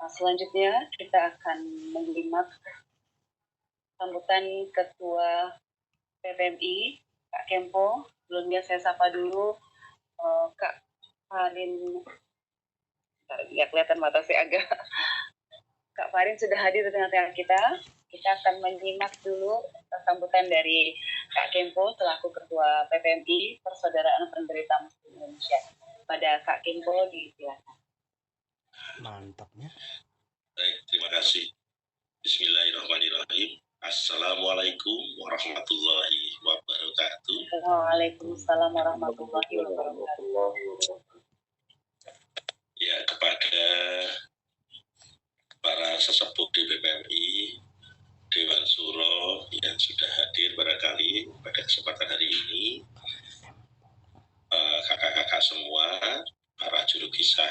Selanjutnya kita akan menyimak sambutan Ketua PPMI, Kak Kempo. Sebelumnya saya sapa dulu Kak Farin. Ya, kelihatan mata saya agak. Kak Farin sudah hadir di tengah-tengah kita. Kita akan menyimak dulu sambutan dari Kak Kempo selaku Ketua PPMI, Persaudaraan Penderita Muslim Indonesia. Pada Kak Kempo disilakan. Mantapnya. Baik, terima kasih. Bismillahirrahmanirrahim. Assalamualaikum warahmatullahi wabarakatuh. Waalaikumsalam warahmatullahi wabarakatuh. Ya, kepada para sesepuh di PPMI, Dewan Suro yang sudah hadir barangkali pada kesempatan hari ini, kakak-kakak semua, para juru kisah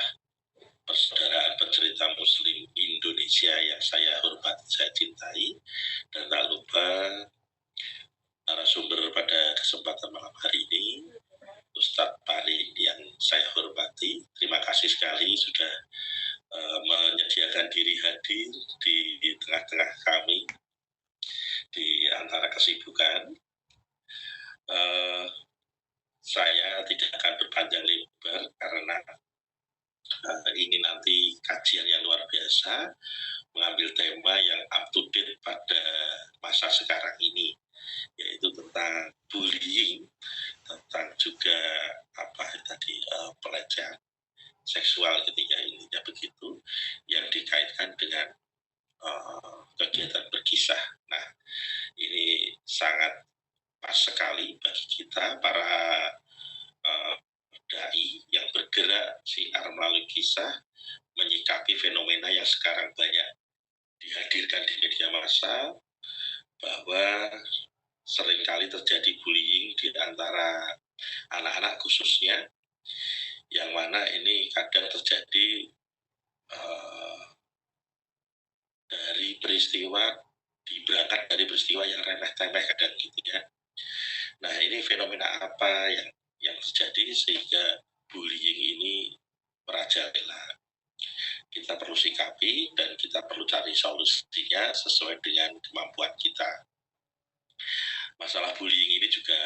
Persaudaraan Penderita Muslim Indonesia yang saya hormati, saya cintai, dan tak lupa narasumber pada kesempatan malam hari ini, Ustadz Farin yang saya hormati. Terima kasih sekali sudah menyediakan diri hadir di tengah-tengah kami di antara kesibukan. Saya tidak akan berpanjang lebar karena ini nanti kajian yang luar biasa, mengambil tema yang up to date pada masa sekarang ini, yaitu tentang bullying, tentang juga pelecehan seksual gitu ya, intinya begitu, yang dikaitkan dengan kegiatan berkisah. Nah, ini sangat pas sekali bagi kita para dai yang bergerak siar melalui kisah, menyikapi fenomena yang sekarang banyak dihadirkan di media massa, bahwa seringkali terjadi bullying di antara anak-anak khususnya, yang mana ini kadang terjadi dari berangkat dari peristiwa yang remeh-temeh kadang gitu ya. Nah, ini fenomena apa yang terjadi sehingga bullying ini merajalela? Kita perlu sikapi dan kita perlu cari solusinya sesuai dengan kemampuan kita. Masalah bullying ini juga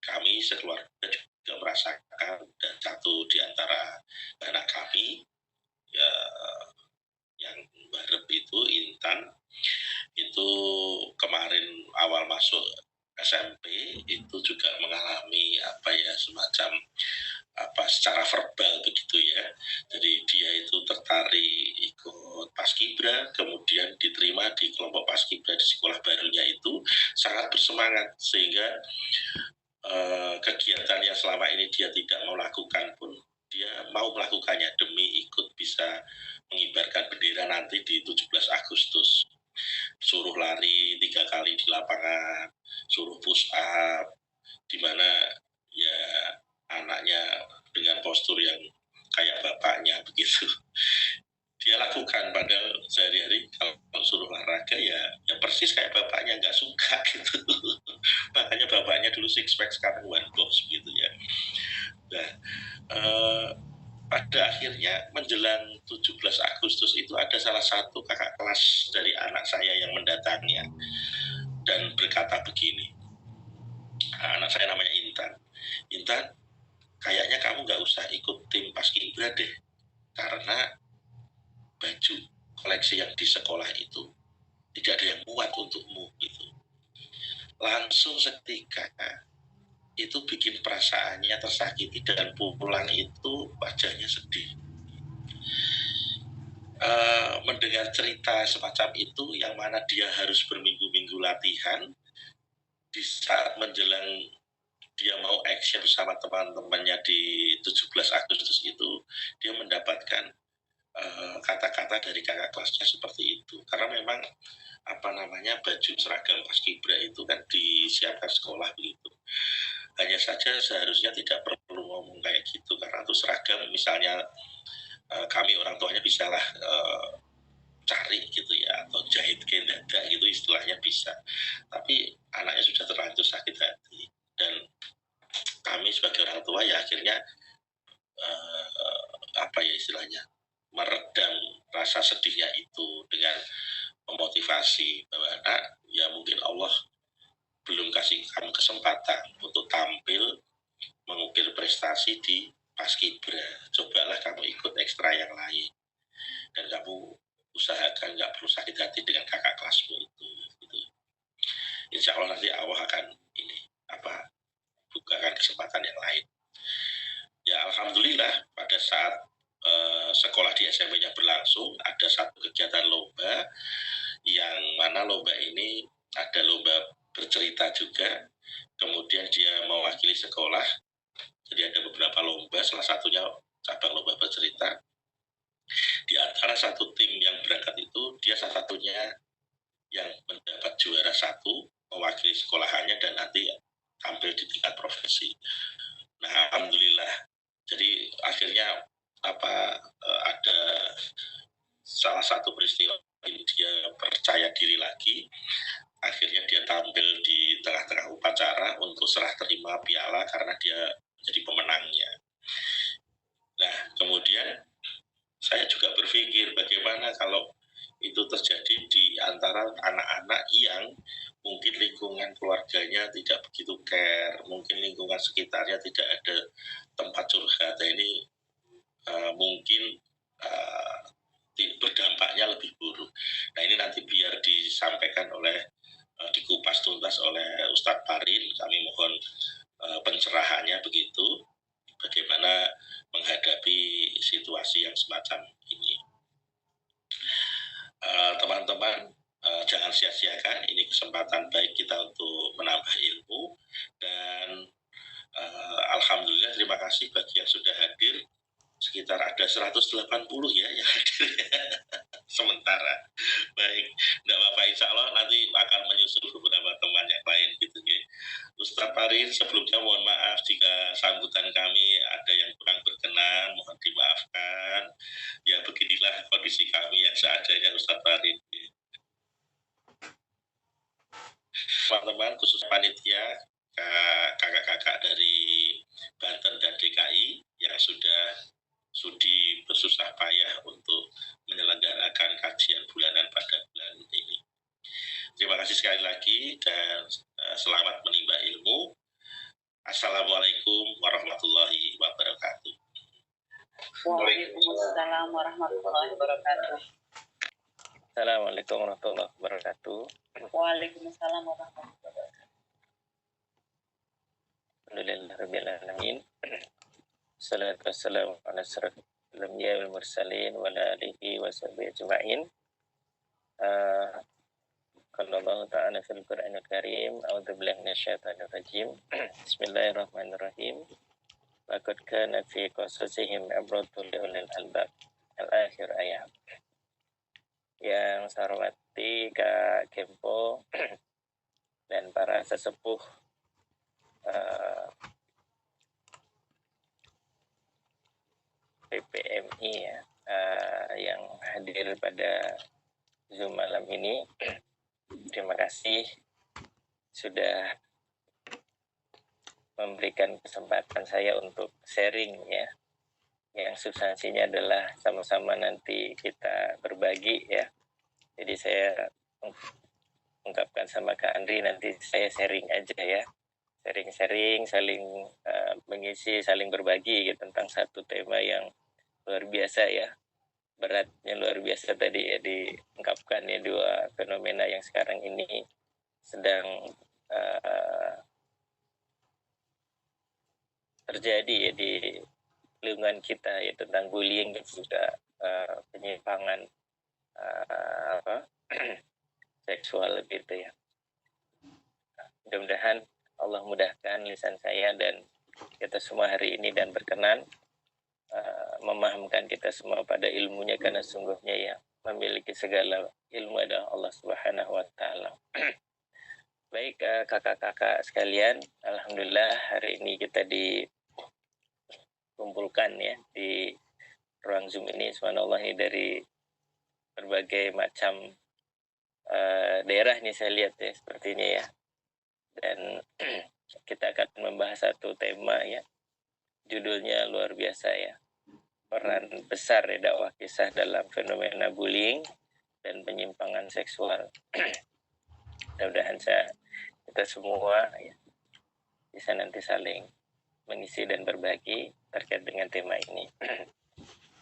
kami sekeluarga juga merasakan, dan satu di antara anak kami ya, yang barep itu Intan, itu kemarin awal masuk SMP itu juga mengalami semacam secara verbal begitu ya. Jadi dia itu tertarik ikut paskibra, kemudian diterima di kelompok paskibra di sekolah barunya itu sangat bersemangat, sehingga kegiatan yang selama ini dia tidak mau lakukan pun dia mau melakukannya demi ikut bisa mengibarkan bendera nanti di 17 Agustus. Suruh lari 3 kali di lapangan, suruh push up, di mana ya anaknya dengan postur yang kayak bapaknya begitu dia lakukan, padahal sehari-hari kalau suruh olahraga ya persis kayak bapaknya, nggak suka gitu. Makanya bapaknya dulu six pack, sekarang one box gitu ya. Nah, pada akhirnya menjelang 17 Agustus itu ada salah satu kakak kelas dari anak saya yang mendatanginya dan berkata begini, anak saya namanya Intan, kayaknya kamu nggak usah ikut tim paskibra deh, karena baju koleksi yang di sekolah itu tidak ada yang muat untukmu gitu. Langsung seketika itu bikin perasaannya tersakiti dan pulang itu wajahnya sedih. Mendengar cerita semacam itu yang mana dia harus berminggu-minggu latihan, di saat menjelang dia mau action bersama teman-temannya di 17 Agustus itu, dia mendapatkan kata-kata dari kakak kelasnya seperti itu. Karena memang baju seragam paskibra itu kan disiapkan sekolah begitu. Hanya saja seharusnya tidak perlu ngomong kayak gitu, karena untuk seragam misalnya kami orang tuanya bisalah cari gitu ya, atau jahit kain dada gitu istilahnya bisa. Tapi anaknya sudah terlanjur sakit hati, dan kami sebagai orang tua ya akhirnya istilahnya meredam rasa sedihnya itu dengan memotivasi bahwa nak, ya mungkin Allah belum kasih kamu kesempatan untuk tampil mengukir prestasi di Paskibra. Cobalah kamu ikut ekstra yang lain dan kamu usahakan nggak perlu sakit hati dengan kakak kelasmu itu. Gitu. Insya Allah nanti Allah akan bukakan kesempatan yang lain. Ya alhamdulillah pada saat sekolah di SMP-nya berlangsung ada satu kegiatan lomba yang mana lomba ini ada lomba bercerita juga, kemudian dia mewakili sekolah, jadi ada beberapa lomba, salah satunya cabang lomba bercerita. Di antara satu tim yang berangkat itu dia salah satunya yang mendapat juara satu mewakili sekolahannya dan nanti tampil di tingkat profesi. Nah alhamdulillah, jadi akhirnya ada salah satu peristiwa dia percaya diri lagi, akhirnya dia tampil di tengah-tengah upacara untuk serah terima piala karena dia menjadi pemenangnya. Nah kemudian saya juga berpikir bagaimana kalau itu terjadi di antara anak-anak yang mungkin lingkungan keluarganya tidak begitu care, mungkin lingkungan sekitarnya tidak ada tempat curhat. Ini mungkin berdampaknya lebih buruk. Nah ini nanti biar disampaikan oleh dikupas tuntas oleh Ustadz Farid, kami mohon pencerahannya begitu, bagaimana menghadapi situasi yang semacam ini. Teman-teman, jangan sia-siakan, ini kesempatan baik kita untuk menambah ilmu, dan alhamdulillah terima kasih bagi yang sudah hadir, sekitar ada 180 ya yang hadir sementara. Baik, tidak apa-apa, insya Allah nanti akan menyusul beberapa teman yang lain gitu ya. Ustadz Farid, sebelumnya mohon maaf jika sambutan kami ada yang kurang berkenan, mohon dimaafkan. Ya beginilah kondisi kami yang seadanya Ustadz Farid. Teman-teman khusus panitia, kakak-kakak dari Banten dan DKI yang sudah sudi bersusah payah untuk menyelenggarakan kajian bulanan pada bulan ini. Terima kasih sekali lagi dan selamat menimba ilmu. Assalamualaikum warahmatullahi wabarakatuh. Waalaikumsalam warahmatullahi wabarakatuh. Assalamualaikum warahmatullahi wabarakatuh. Waalaikumsalam warahmatullahi wabarakatuh. Alhamdulillahirabbil alamin. Salatu wassalamu ala asyrafil anbiya'i wal mursalin wa ala alihi wa sahbihi ajma'in. Qala Allah ta'ala fil Qur'anil Karim, a'udzu billahi minasyaitonir rajim. Bismillahirrahmanirrahim. Laqad kana fi qasasihim ibratun li ulil albab. Al-akhir ayat. Yang saya hormati Kak Kempo dan para sesepuh PPMI ya, yang hadir pada Zoom malam ini. Terima kasih sudah memberikan kesempatan saya untuk sharing ya, yang substansinya adalah sama-sama nanti kita berbagi ya. Jadi saya ungkapkan sama Kak Andri, nanti saya sharing aja ya, sharing-sharing, saling mengisi, saling berbagi gitu, tentang satu tema yang luar biasa ya, beratnya luar biasa tadi ya, diungkapkan ya, dua fenomena yang sekarang ini sedang terjadi ya di lingkungan kita ya, tentang bullying dan juga penyimpangan seksual gitu ya. Mudah-mudahan Allah mudahkan lisan saya dan kita semua hari ini dan berkenan memahamkan kita semua pada ilmunya, karena sungguhnya ya memiliki segala ilmu adalah Allah Subhanahu wa Ta'ala. Baik kakak-kakak sekalian, alhamdulillah hari ini kita dikumpulkan ya di ruang Zoom ini, subhanallah, ini dari berbagai macam daerah nih saya lihat ya sepertinya ya. Dan kita akan membahas satu tema ya, judulnya luar biasa ya, peran besar ya dakwah kisah dalam fenomena bullying dan penyimpangan seksual. Mudah-mudahan kita semua ya, bisa nanti saling mengisi dan berbagi terkait dengan tema ini.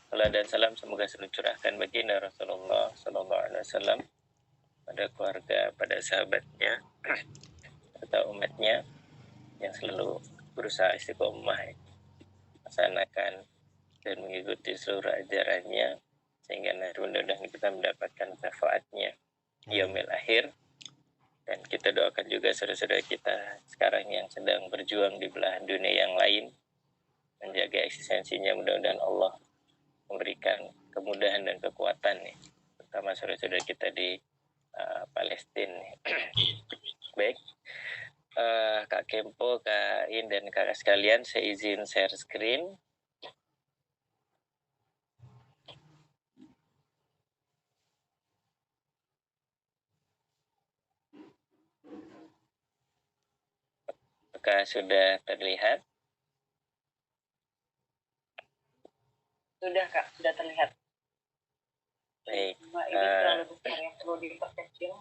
Salam dan salam semoga selalu curahkan baginda Rasulullah Sallallahu Alaihi Wasallam pada keluarga, pada sahabatnya, serta umatnya yang selalu berusaha istiqomah melaksanakan dan mengikuti seluruh ajarannya sehingga nanti mudah-mudahan kita mendapatkan syafaatnya di yaumil akhir. Dan kita doakan juga saudara-saudara kita sekarang yang sedang berjuang di belahan dunia yang lain menjaga eksistensinya, mudah-mudahan Allah memberikan kemudahan dan kekuatan nih, terutama saudara-saudara kita di Palestina nih. Baik, Kak Kempo, Kak In, dan kakak sekalian, saya izin share screen. Apakah sudah terlihat? Sudah Kak, sudah terlihat. Baik. Cuma ini terlalu besar yang perlu diperkecil.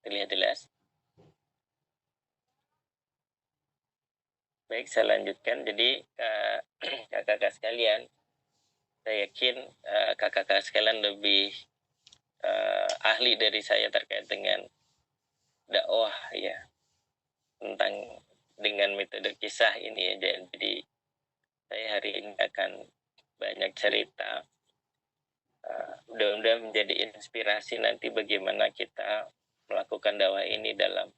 Terlihat jelas. Baik, saya lanjutkan. Jadi kakak-kakak sekalian, saya yakin kakak-kakak sekalian lebih ahli dari saya terkait dengan dakwah ya, tentang dengan metode kisah ini ya. Jadi saya hari ini akan banyak cerita, mudah-mudahan menjadi inspirasi nanti bagaimana kita melakukan dakwah ini dalam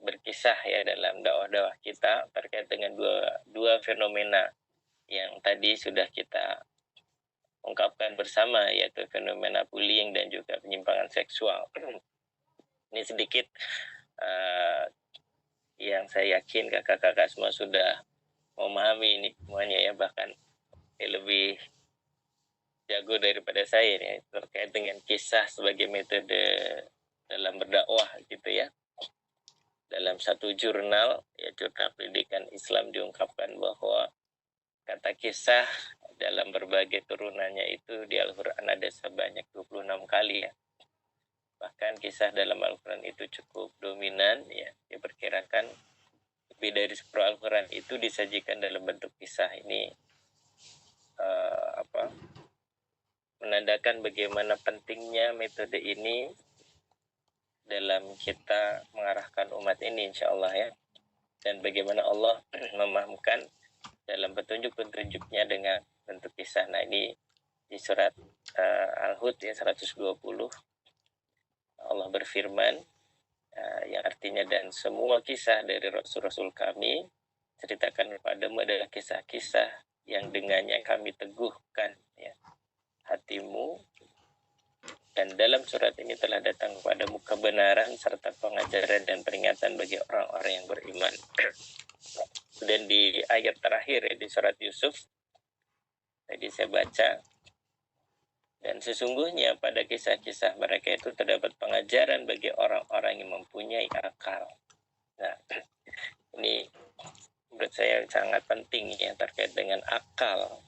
berkisah ya, dalam dakwah-dakwah kita terkait dengan dua fenomena yang tadi sudah kita ungkapkan bersama, yaitu fenomena bullying dan juga penyimpangan seksual. Ini sedikit yang saya yakin kakak-kakak semua sudah memahami ini semuanya ya, bahkan lebih jago daripada saya nih terkait dengan kisah sebagai metode dalam berdakwah gitu ya. Dalam satu jurnal, ya jurnal pendidikan Islam, diungkapkan bahwa kata kisah dalam berbagai turunannya itu di Al-Quran ada sebanyak 26 kali ya. Bahkan kisah dalam Al-Quran itu cukup dominan ya. Diperkirakan lebih dari separuh Al-Quran itu disajikan dalam bentuk kisah. Ini menandakan bagaimana pentingnya metode ini dalam kita mengarahkan umat ini insya Allah ya. Dan bagaimana Allah memahamkan dalam petunjuk-petunjuknya dengan bentuk kisah. Nah ini di surat Al-Hud ya 120 Allah berfirman yang artinya, dan semua kisah dari Rasul-Rasul kami ceritakan kepadamu adalah kisah-kisah yang dengannya kami teguhkan ya hatimu, dan dalam surat ini telah datang kepadamu kebenaran serta pengajaran dan peringatan bagi orang-orang yang beriman. Dan di ayat terakhir ya, di surat Yusuf tadi saya baca, dan sesungguhnya pada kisah-kisah mereka itu terdapat pengajaran bagi orang-orang yang mempunyai akal. Nah, ini menurut saya sangat penting ya terkait dengan akal.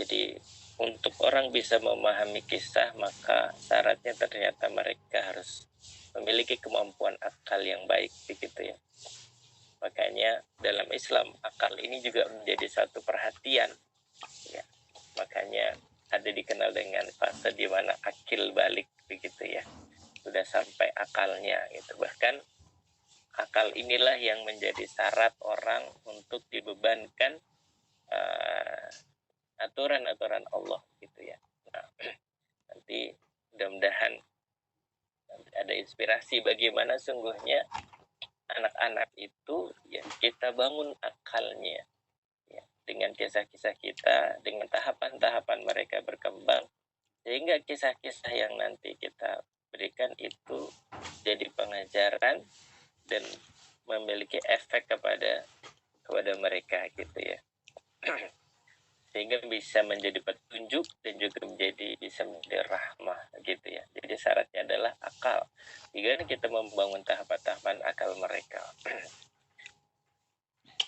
Jadi untuk orang bisa memahami kisah, maka syaratnya ternyata mereka harus memiliki kemampuan akal yang baik begitu ya. Makanya dalam Islam akal ini juga menjadi satu perhatian ya. Makanya ada dikenal dengan fase di mana akil balik begitu ya. Sudah sampai akalnya gitu. Bahkan akal inilah yang menjadi syarat orang untuk dibebankan aturan-aturan Allah gitu ya. Nah, nanti mudah-mudahan ada inspirasi bagaimana sungguhnya anak-anak itu ya kita bangun akalnya ya, dengan kisah-kisah kita, dengan tahapan-tahapan mereka berkembang, sehingga kisah-kisah yang nanti kita berikan itu jadi pengajaran dan memiliki efek kepada mereka gitu ya. sehingga bisa menjadi petunjuk dan juga bisa menjadi rahmah gitu ya. Jadi syaratnya adalah akal. Jika kita membangun tahapan-tahapan akal mereka.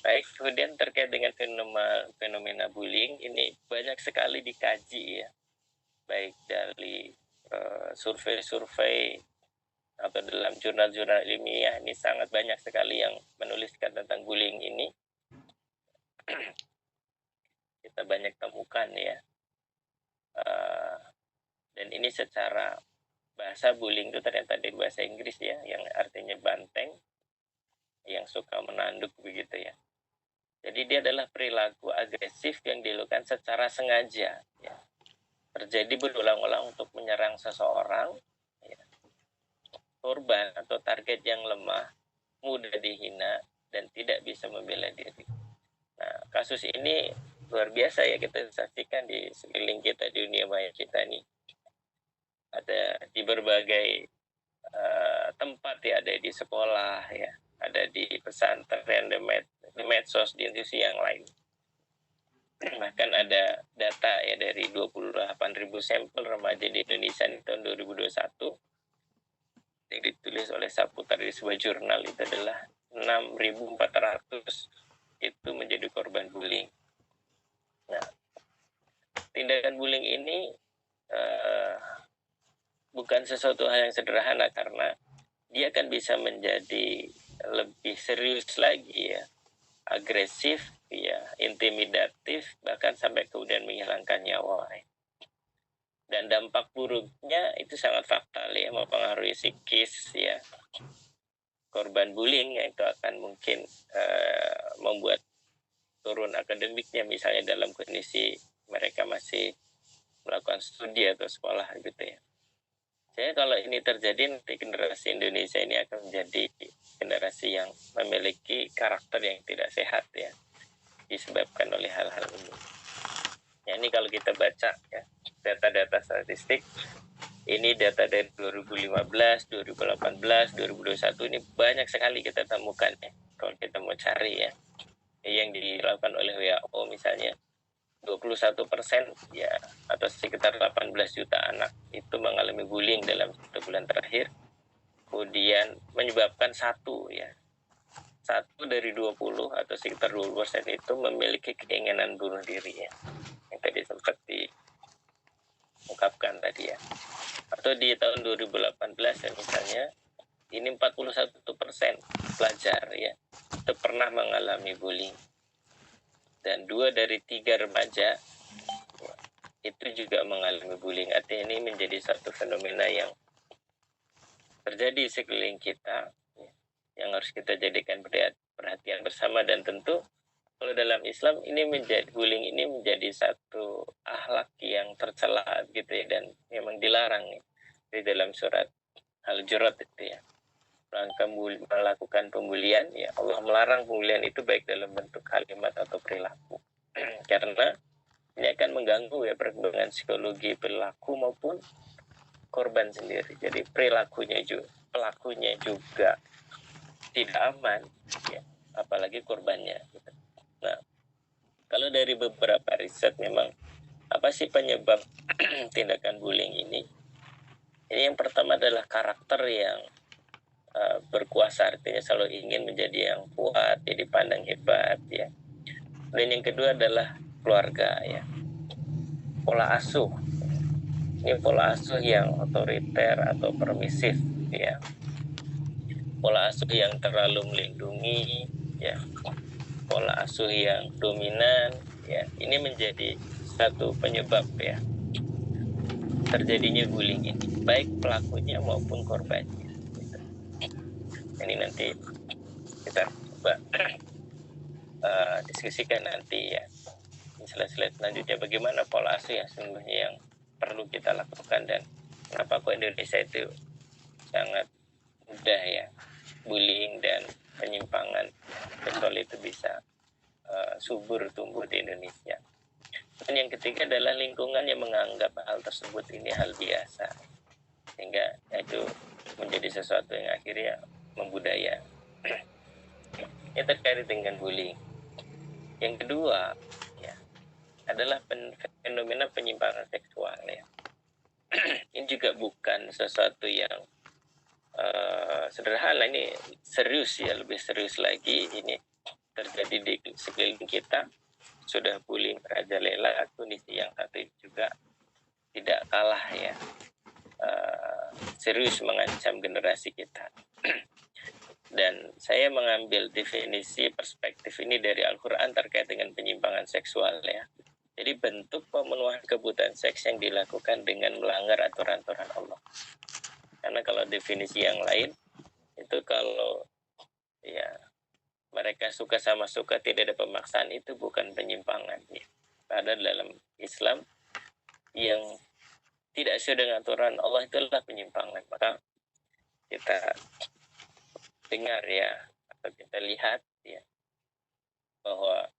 Baik, kemudian terkait dengan fenomena bullying ini banyak sekali dikaji ya, baik dari survei-survei atau dalam jurnal-jurnal ilmiah. Ini sangat banyak sekali yang menuliskan tentang bullying ini. Kita banyak temukan ya, dan ini secara bahasa bullying itu ternyata dari bahasa Inggris ya, yang artinya banteng, yang suka menanduk begitu ya. Jadi dia adalah perilaku agresif yang dilakukan secara sengaja ya. Terjadi berulang-ulang untuk menyerang seseorang ya. Korban atau target yang lemah, mudah dihina, dan tidak bisa membela diri. Nah, kasus ini luar biasa ya, kita saksikan di sekeliling kita, di dunia maya kita nih. Ada di berbagai tempat ya, ada di sekolah ya, ada di pesantren, di medsos, di institusi yang lain. Bahkan ada data ya dari 28.000 sampel remaja di Indonesia di tahun 2021 yang ditulis oleh Saputra di sebuah jurnal, itu adalah 6.400 itu menjadi korban bullying. Nah, tindakan bullying ini bukan sesuatu hal yang sederhana, karena dia akan bisa menjadi lebih serius lagi ya, agresif ya, intimidatif, bahkan sampai kemudian menghilangkan nyawa. Dan dampak buruknya itu sangat fatal ya, mempengaruhi psikis ya korban bullying, yaitu akan mungkin membuat turun akademiknya, misalnya dalam kondisi mereka masih melakukan studi atau sekolah gitu ya. Saya kalau ini terjadi, nanti generasi Indonesia ini akan menjadi generasi yang memiliki karakter yang tidak sehat ya, disebabkan oleh hal-hal ini. Ya, ini kalau kita baca ya data-data statistik, ini data dari 2015, 2018, 2021, ini banyak sekali kita temukan ya. Kalau kita mau cari ya, yang dilakukan oleh WHO misalnya, 21% ya, atau sekitar 18 juta anak itu mengalami bullying dalam 1 bulan terakhir. Kemudian menyebabkan satu dari 20 atau sekitar 20% itu memiliki keinginan bunuh diri ya, yang tadi sempat diungkapkan tadi ya. Atau di tahun 2018 ya misalnya, ini 41% pelajar ya itu pernah mengalami bullying. Dan 2 dari 3 remaja itu juga mengalami bullying. Artinya ini menjadi satu fenomena yang terjadi sekeliling kita, yang harus kita jadikan perhatian bersama. Dan tentu kalau dalam Islam ini bullying ini menjadi satu akhlak yang tercela gitu ya, dan memang dilarang ya. Di dalam surat Al-Hujurat itu ya, melakukan pembulian ya, Allah melarang pembulian itu baik dalam bentuk kalimat atau perilaku. Karena ini akan mengganggu ya perkembangan psikologi perilaku maupun korban sendiri. Jadi pelakunya juga tidak aman ya, apalagi korbannya gitu. Nah, kalau dari beberapa riset, memang apa sih penyebab tindakan bullying ini? Ini yang pertama adalah karakter yang berkuasa, artinya selalu ingin menjadi yang kuat, jadi dipandang hebat ya. Dan yang kedua adalah keluarga ya, pola asuh. Ini pola asuh yang otoriter atau permisif ya, pola asuh yang terlalu melindungi ya, pola asuh yang dominan ya. Ini menjadi satu penyebab ya terjadinya bullying ini, baik pelakunya maupun korbannya. Ini nanti kita coba diskusikan nanti ya di slide-slide selanjutnya, bagaimana pola asuh yang sesungguhnya yang perlu kita lakukan, dan kenapa kok Indonesia itu sangat mudah ya bullying dan penyimpangan seksual itu bisa subur tumbuh di Indonesia. Dan yang ketiga adalah lingkungan yang menganggap hal tersebut ini hal biasa, sehingga itu menjadi sesuatu yang akhirnya membudaya. Ini terkait dengan bullying. Yang kedua ya, adalah fenomena penyimpangan seksual ya. Ini juga bukan sesuatu yang sederhana, ini serius ya, lebih serius lagi. Ini terjadi di sekeliling kita. Sudah bullying merajalela, kondisi yang satu juga tidak kalah ya, serius mengancam generasi kita. Dan saya mengambil definisi perspektif ini dari Al-Quran terkait dengan penyimpangan seksual ya. Jadi bentuk pemenuhan kebutuhan seks yang dilakukan dengan melanggar aturan-aturan Allah. Karena kalau definisi yang lain itu kalau ya mereka suka sama suka, tidak ada pemaksaan, itu bukan penyimpangan ya. Padahal dalam Islam yang tidak sesuai dengan aturan Allah itulah penyimpangan. Maka kita dengar ya, atau kita lihat ya, bahwa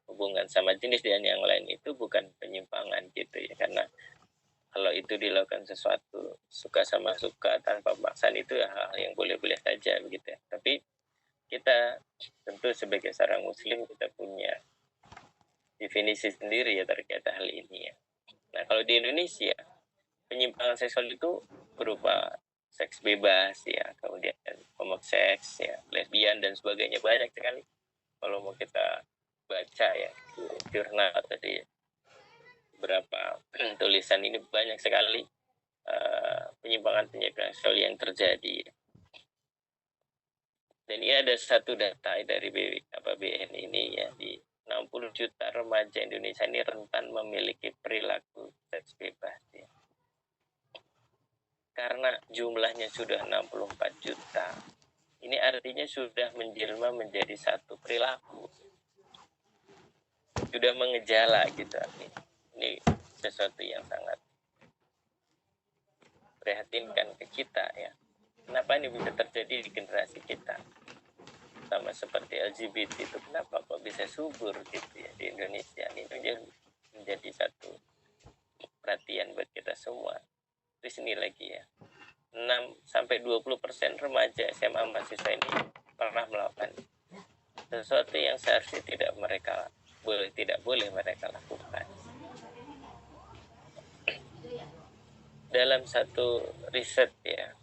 hubungan sama jenis dan yang lain itu bukan penyimpangan gitu ya. Karena kalau itu dilakukan sesuatu suka sama suka tanpa paksaan, itu ya hal yang boleh-boleh saja begitu ya. Tapi kita tentu sebagai seorang muslim kita punya definisi sendiri ya terkait hal ini ya. Nah, kalau di Indonesia penyimpangan seksual itu berupa seks bebas ya, kemudian homoseks ya, lesbian dan sebagainya, banyak sekali. Kalau mau kita baca ya di jurnal tadi beberapa tulisan ini, banyak sekali penyimpangan seksual yang terjadi. Dan ini ada satu data dari BN ini ya, di 60 juta remaja Indonesia ini rentan memiliki perilaku seks bebas ya. Karena jumlahnya sudah 64 juta, ini artinya sudah menjelma menjadi satu perilaku, sudah mengejala gitu. Ini sesuatu yang sangat prihatinkan ke kita ya. Kenapa ini bisa terjadi di generasi kita? Sama seperti LGBT itu, kenapa kok bisa subur gitu ya di Indonesia? Ini menjadi satu perhatian buat kita semua. Di sini lagi ya, 6-20% remaja SMA mahasiswa ini pernah melakukan sesuatu yang seharusnya tidak boleh mereka lakukan. Dalam satu riset ya,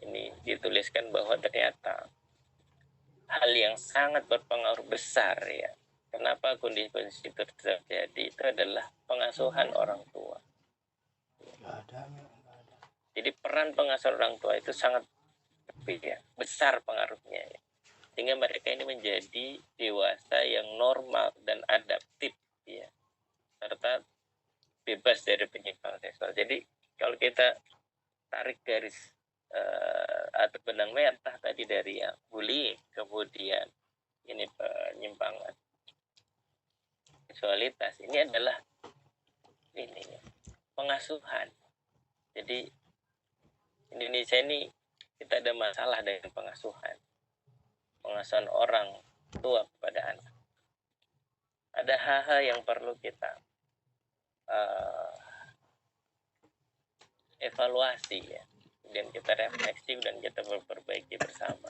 ini dituliskan bahwa ternyata hal yang sangat berpengaruh besar ya, kenapa kondisi itu terjadi, itu adalah pengasuhan orang tua. Jadi peran pengasuhan orang tua itu sangat besar pengaruhnya ya. Sehingga mereka ini menjadi dewasa yang normal dan adaptif ya, serta bebas dari penyimpangan seksual. Jadi kalau kita tarik garis atau benang merah tadi dari yang bullying, kemudian ini penyimpangan seksualitas, ini adalah ini pengasuhan. Jadi Indonesia ini kita ada masalah dengan pengasuhan orang tua kepada anak. Ada hal-hal yang perlu kita evaluasi ya, dan kita refleksi dan kita perbaiki bersama.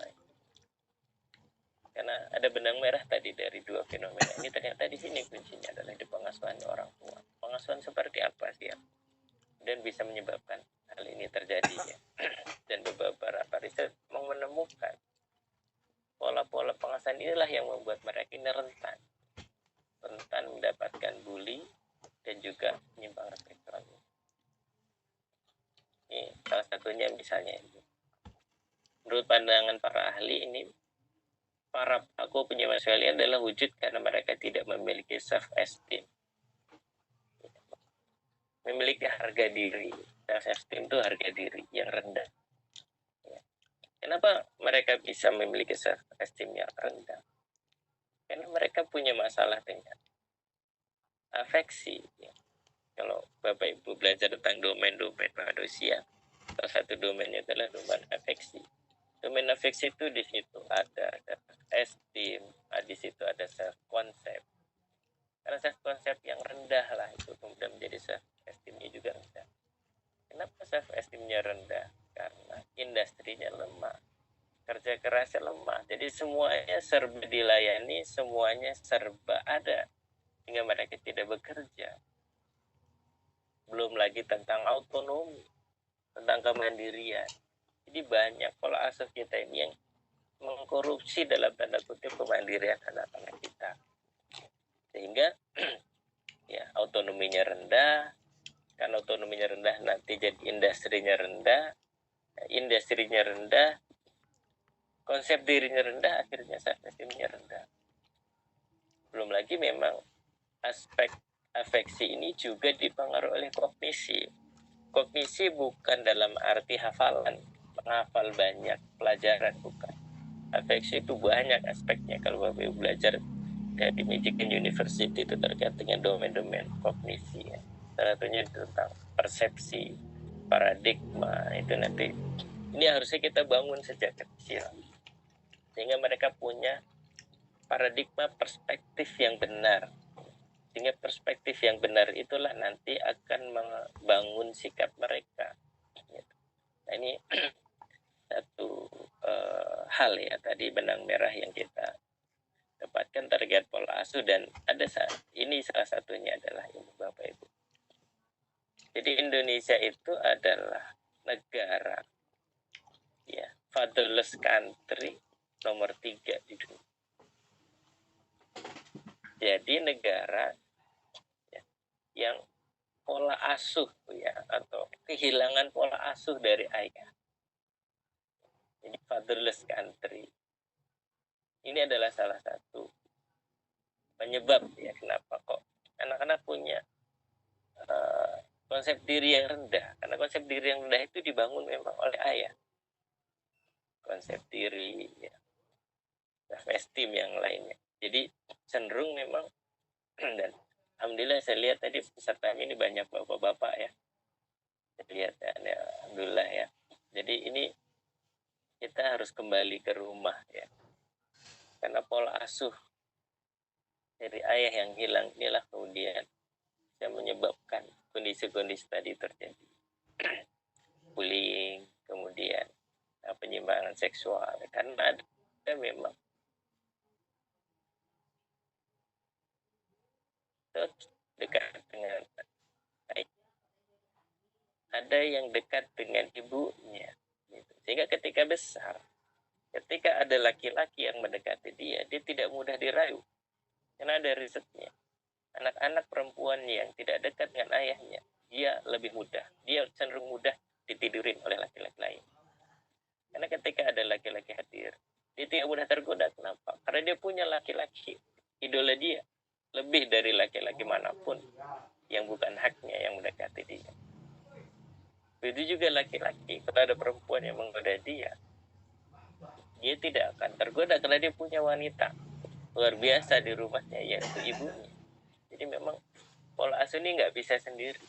Karena ada benang merah tadi dari dua fenomena ini, ternyata di sini kuncinya adalah di pengasuhan orang tua. Pengasuhan seperti apa sih ya? Dan bisa menyebabkan hal ini terjadi ya. Dan beberapa riset menemukan pola-pola pengasuhan inilah yang membuat mereka ini rentan mendapatkan bully dan juga penyimpangan seksual. Ini salah satunya misalnya ini. Menurut pandangan para ahli ini, para pelaku penyimpangan seksual ini adalah wujud karena mereka tidak memiliki self-esteem. Memiliki harga diri. Self-esteem itu harga diri yang rendah. Kenapa mereka bisa memiliki self-esteem yang rendah? Karena mereka punya masalah dengan afeksi. Ya. Kalau Bapak Ibu belajar tentang domain-domain manusia, salah satu domainnya adalah domain afeksi. Domain afeksi itu di situ ada self-esteem, di situ ada self-concept. Karena self-concept yang rendah lah itu kemudian menjadi self-esteemnya juga rendah. Kenapa self-esteemnya rendah? Karena industrinya lemah, kerja kerasnya lemah, jadi semuanya serba dilayani, semuanya serba ada sehingga mereka tidak bekerja. Belum lagi tentang autonomi, tentang kemandirian. Jadi banyak pola asuh kita ini yang mengkorupsi dalam tanda kutip kemandirian anak-anak kita, sehingga ya autonominya rendah. Kan autonominya rendah nanti jadi industrinya rendah, konsep dirinya rendah, akhirnya self esteemnya rendah. Belum lagi memang aspek afeksi ini juga dipengaruhi oleh kognisi. Kognisi bukan dalam arti hafalan, menghafal banyak pelajaran, bukan. Afeksi itu banyak aspeknya. Kalau Bapak Ibu belajar di Michigan University itu terkait dengan domain-domain kognisi. Ya. Salah satunya tentang persepsi, paradigma, itu nanti. Ini harusnya kita bangun sejak kecil. Sehingga mereka punya paradigma perspektif yang benar. Sehingga perspektif yang benar itulah nanti akan membangun sikap mereka. Nah, ini satu hal ya tadi benang merah yang kita dapatkan terkait pola asuh, dan ada ini salah satunya adalah ini Bapak Ibu. Jadi Indonesia itu adalah negara ya fatherless country nomor 3 di dunia. Jadi negara ya, yang pola asuh ya atau kehilangan pola asuh dari ayah. Jadi fatherless country. Ini adalah salah satu penyebab ya kenapa kok anak-anak punya konsep diri yang rendah. Karena konsep diri yang rendah itu dibangun memang oleh ayah. Konsep diri, ya, self-esteem yang lainnya. Jadi cenderung memang, dan alhamdulillah saya lihat tadi peserta ini banyak bapak-bapak ya. Saya lihat ya, alhamdulillah ya. Jadi ini kita harus kembali ke rumah ya. Karena pola asuh dari ayah yang hilang inilah kemudian yang menyebabkan kondisi-kondisi tadi terjadi. Bullying, kemudian penyimpangan seksual. Karena ada memang dekat dengan ada yang dekat dengan ibunya. Sehingga ketika besar, ketika ada laki-laki yang mendekati dia tidak mudah dirayu. Karena ada risetnya. Anak-anak perempuan yang tidak dekat dengan ayahnya, dia lebih mudah. Dia cenderung mudah ditidurin oleh laki-laki lain. Karena ketika ada laki-laki hadir, dia tidak mudah tergoda. Kenapa? Karena dia punya laki-laki, idola dia. Lebih dari laki-laki manapun yang bukan haknya yang mendekati dia. Begitu juga laki-laki, kalau ada perempuan yang menggoda dia tidak akan tergoda karena dia punya wanita luar biasa di rumahnya, yaitu ibunya. Jadi memang pola asuh ini nggak bisa sendiri.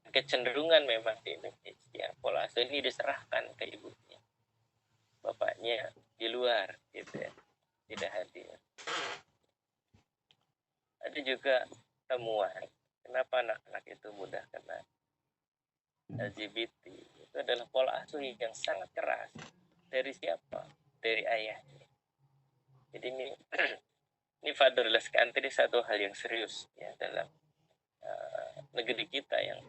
Kecenderungan memang di Indonesia, pola asuh ini diserahkan ke ibunya. Bapaknya di luar, gitu ya, tidak hadir. Ada juga temuan, kenapa anak-anak itu mudah kena LGBT. Itu adalah pola asuh yang sangat keras. Dari siapa? Dari ayahnya. Jadi ini fatherless country satu hal yang serius ya dalam negeri kita yang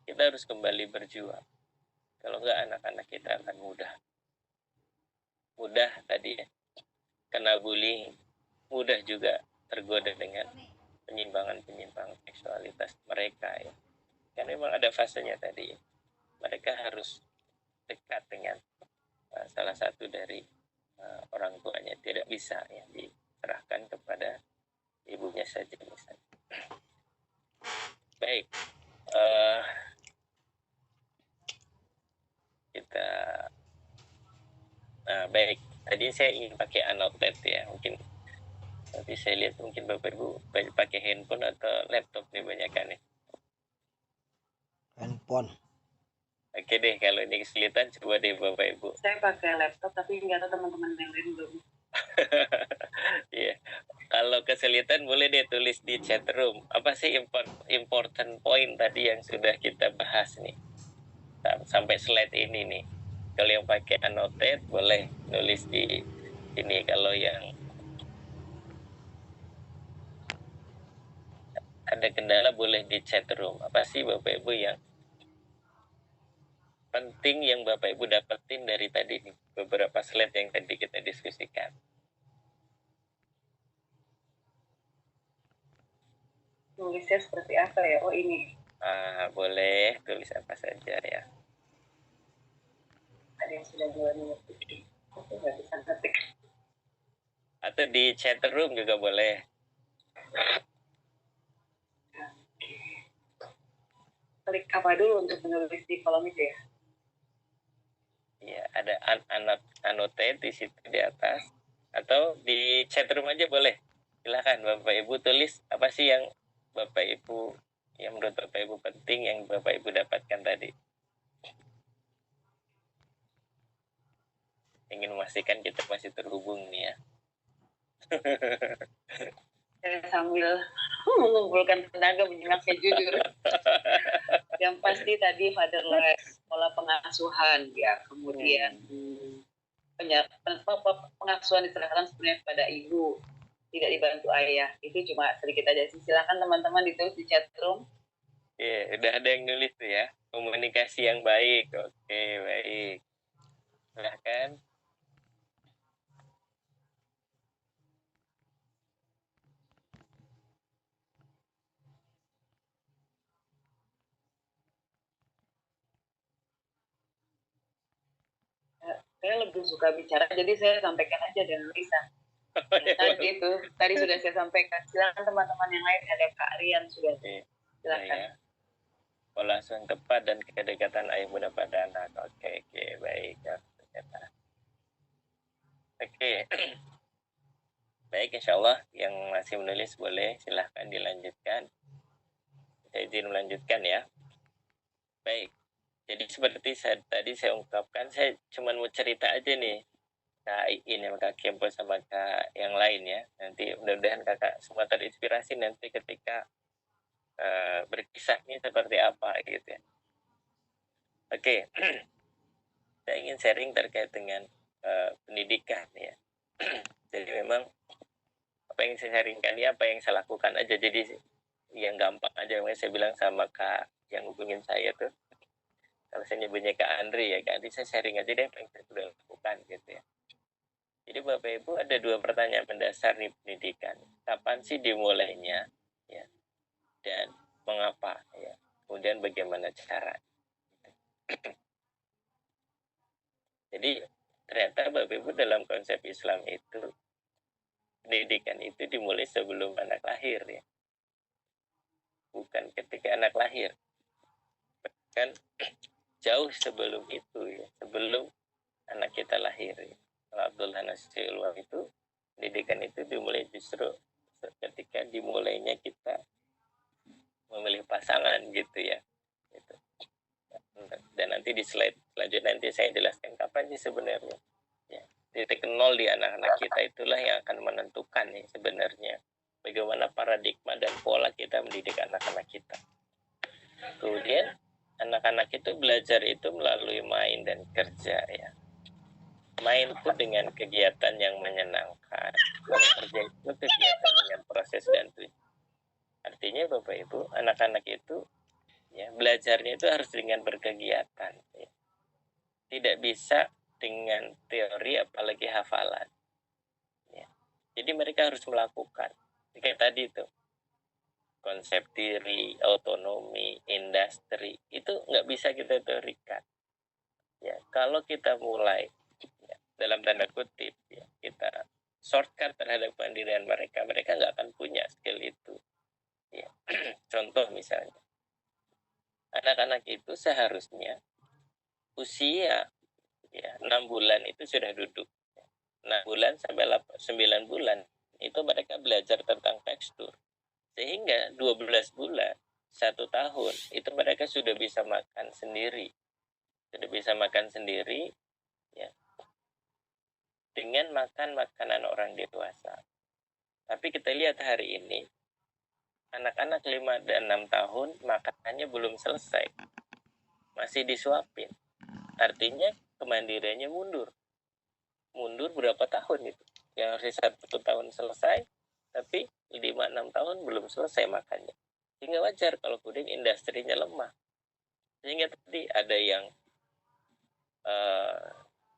kita harus kembali berjuang. Kalau enggak anak-anak kita akan mudah tadi ya, kena bullying, mudah juga tergoda dengan penyimpangan seksualitas mereka ya. Karena memang ada fasenya tadi ya. Mereka harus dekat dengan salah satu dari orang tuanya, tidak bisa ya diserahkan kepada ibunya saja misalnya. Baik, kita baik. Tadi saya ingin pakai annotate ya, mungkin tapi saya lihat mungkin Bapak Ibu pakai handphone atau laptop nih banyak kan ya. Handphone. Oke deh, kalau ini kesulitan coba deh Bapak Ibu. Saya pakai laptop tapi nggak tahu teman-teman yang lain belum. Iya. Kalau kesulitan boleh deh tulis di chat room. Apa sih important point tadi yang sudah kita bahas nih sampai slide ini nih. Kalau yang pakai annotate boleh nulis di sini. Kalau yang ada kendala boleh di chat room. Apa sih Bapak Ibu yang penting yang Bapak Ibu dapetin dari tadi nih, beberapa slide yang tadi kita diskusikan? Tulisnya seperti apa ya? Oh ini. Boleh tulis apa saja ya. Ada yang sudah duluan ngetik. Aku nggak bisa ngetik. Atau di chat room juga boleh. Klik apa dulu untuk menulis di kolom itu ya? Ya, ada annotate di situ di atas. Atau di chat room aja boleh. Silakan Bapak Ibu tulis apa sih yang Bapak Ibu, yang menurut Bapak Ibu penting yang Bapak Ibu dapatkan tadi. Ingin memastikan kita masih terhubung nih ya. Saya sambil mengumpulkan tenaga menyimak, saya jujur. Yang pasti tadi fatherless, pola pengasuhan ya, kemudian pengasuhan diserahkan sebenarnya kepada ibu, tidak dibantu ayah. Itu cuma sedikit aja. Silakan teman-teman ditulis di chat room. Udah ada yang nulis tuh ya. Komunikasi yang baik. Oke, baik. Silahkan. Saya lebih suka bicara, jadi saya sampaikan aja dan Lisa. Tadi itu, tadi sudah saya sampaikan. Silakan teman-teman yang lain, ada Kak Rian sudah. Silakan. Ya. Pola asuh yang tepat dan kedekatan ayah bunda pada anak. Oke, baik. Oke. Baik, insya Allah yang masih menulis boleh silahkan dilanjutkan. Saya izin melanjutkan ya. Baik. Jadi seperti tadi saya ungkapkan, saya cuma mau cerita aja nih. Kak ini sama Kak Kempo sama Kak yang lain ya. Nanti mudah-mudahan Kakak semua terinspirasi nanti ketika berkisahnya seperti apa gitu ya. Oke. Saya ingin sharing terkait dengan pendidikan ya. Jadi memang apa yang saya sharingkan ya apa yang saya lakukan aja. Jadi yang gampang aja. Makanya saya bilang sama Kak yang hubungin saya tuh. Kalau saya nyebutnya Kak Andri ya, Kak Andri saya sharing aja deh apa yang saya sudah lakukan gitu ya. Jadi Bapak Ibu ada 2 pertanyaan mendasar nih pendidikan. Kapan sih dimulainya? Ya. Dan mengapa? Ya. Kemudian bagaimana cara? Jadi ternyata Bapak Ibu dalam konsep Islam itu pendidikan itu dimulai sebelum anak lahir ya. Bukan ketika anak lahir. Kan jauh sebelum itu ya, sebelum anak kita lahir ya. Kalau Abdul Hanas Silwa itu pendidikan itu dimulai justru ketika dimulainya kita memilih pasangan gitu ya gitu. Dan nanti di slide selanjutnya nanti saya jelaskan kapan sih sebenarnya ya, titik nol di anak-anak kita itulah yang akan menentukan nih sebenarnya bagaimana paradigma dan pola kita mendidik anak-anak kita. Kemudian anak-anak itu belajar itu melalui main dan kerja ya. Main itu dengan kegiatan yang menyenangkan, kerja itu kegiatan dengan proses dan tujuan. Artinya Bapak Ibu, anak-anak itu ya belajarnya itu harus dengan berkegiatan ya. Tidak bisa dengan teori apalagi hafalan ya. Jadi mereka harus melakukan kayak tadi itu konsep diri, autonomi, industri itu nggak bisa kita teorikan ya. Kalau kita mulai ya, dalam tanda kutip ya, kita shortcut terhadap pendirian mereka nggak akan punya skill itu ya. Contoh misalnya anak-anak itu seharusnya usia ya 6 bulan itu sudah duduk 6 bulan sampai 9 bulan itu mereka belajar tentang tekstur sehingga 12 bulan 1 tahun itu mereka sudah bisa makan sendiri ya dengan makan makanan orang dewasa. Tapi kita lihat hari ini anak-anak 5 dan 6 tahun makanannya belum selesai masih disuapin, artinya kemandiriannya mundur berapa tahun itu yang harusnya 1 tahun selesai tapi 5-6 tahun belum selesai makannya. Sehingga wajar kalau kemudian industrinya lemah. Sehingga tadi ada yang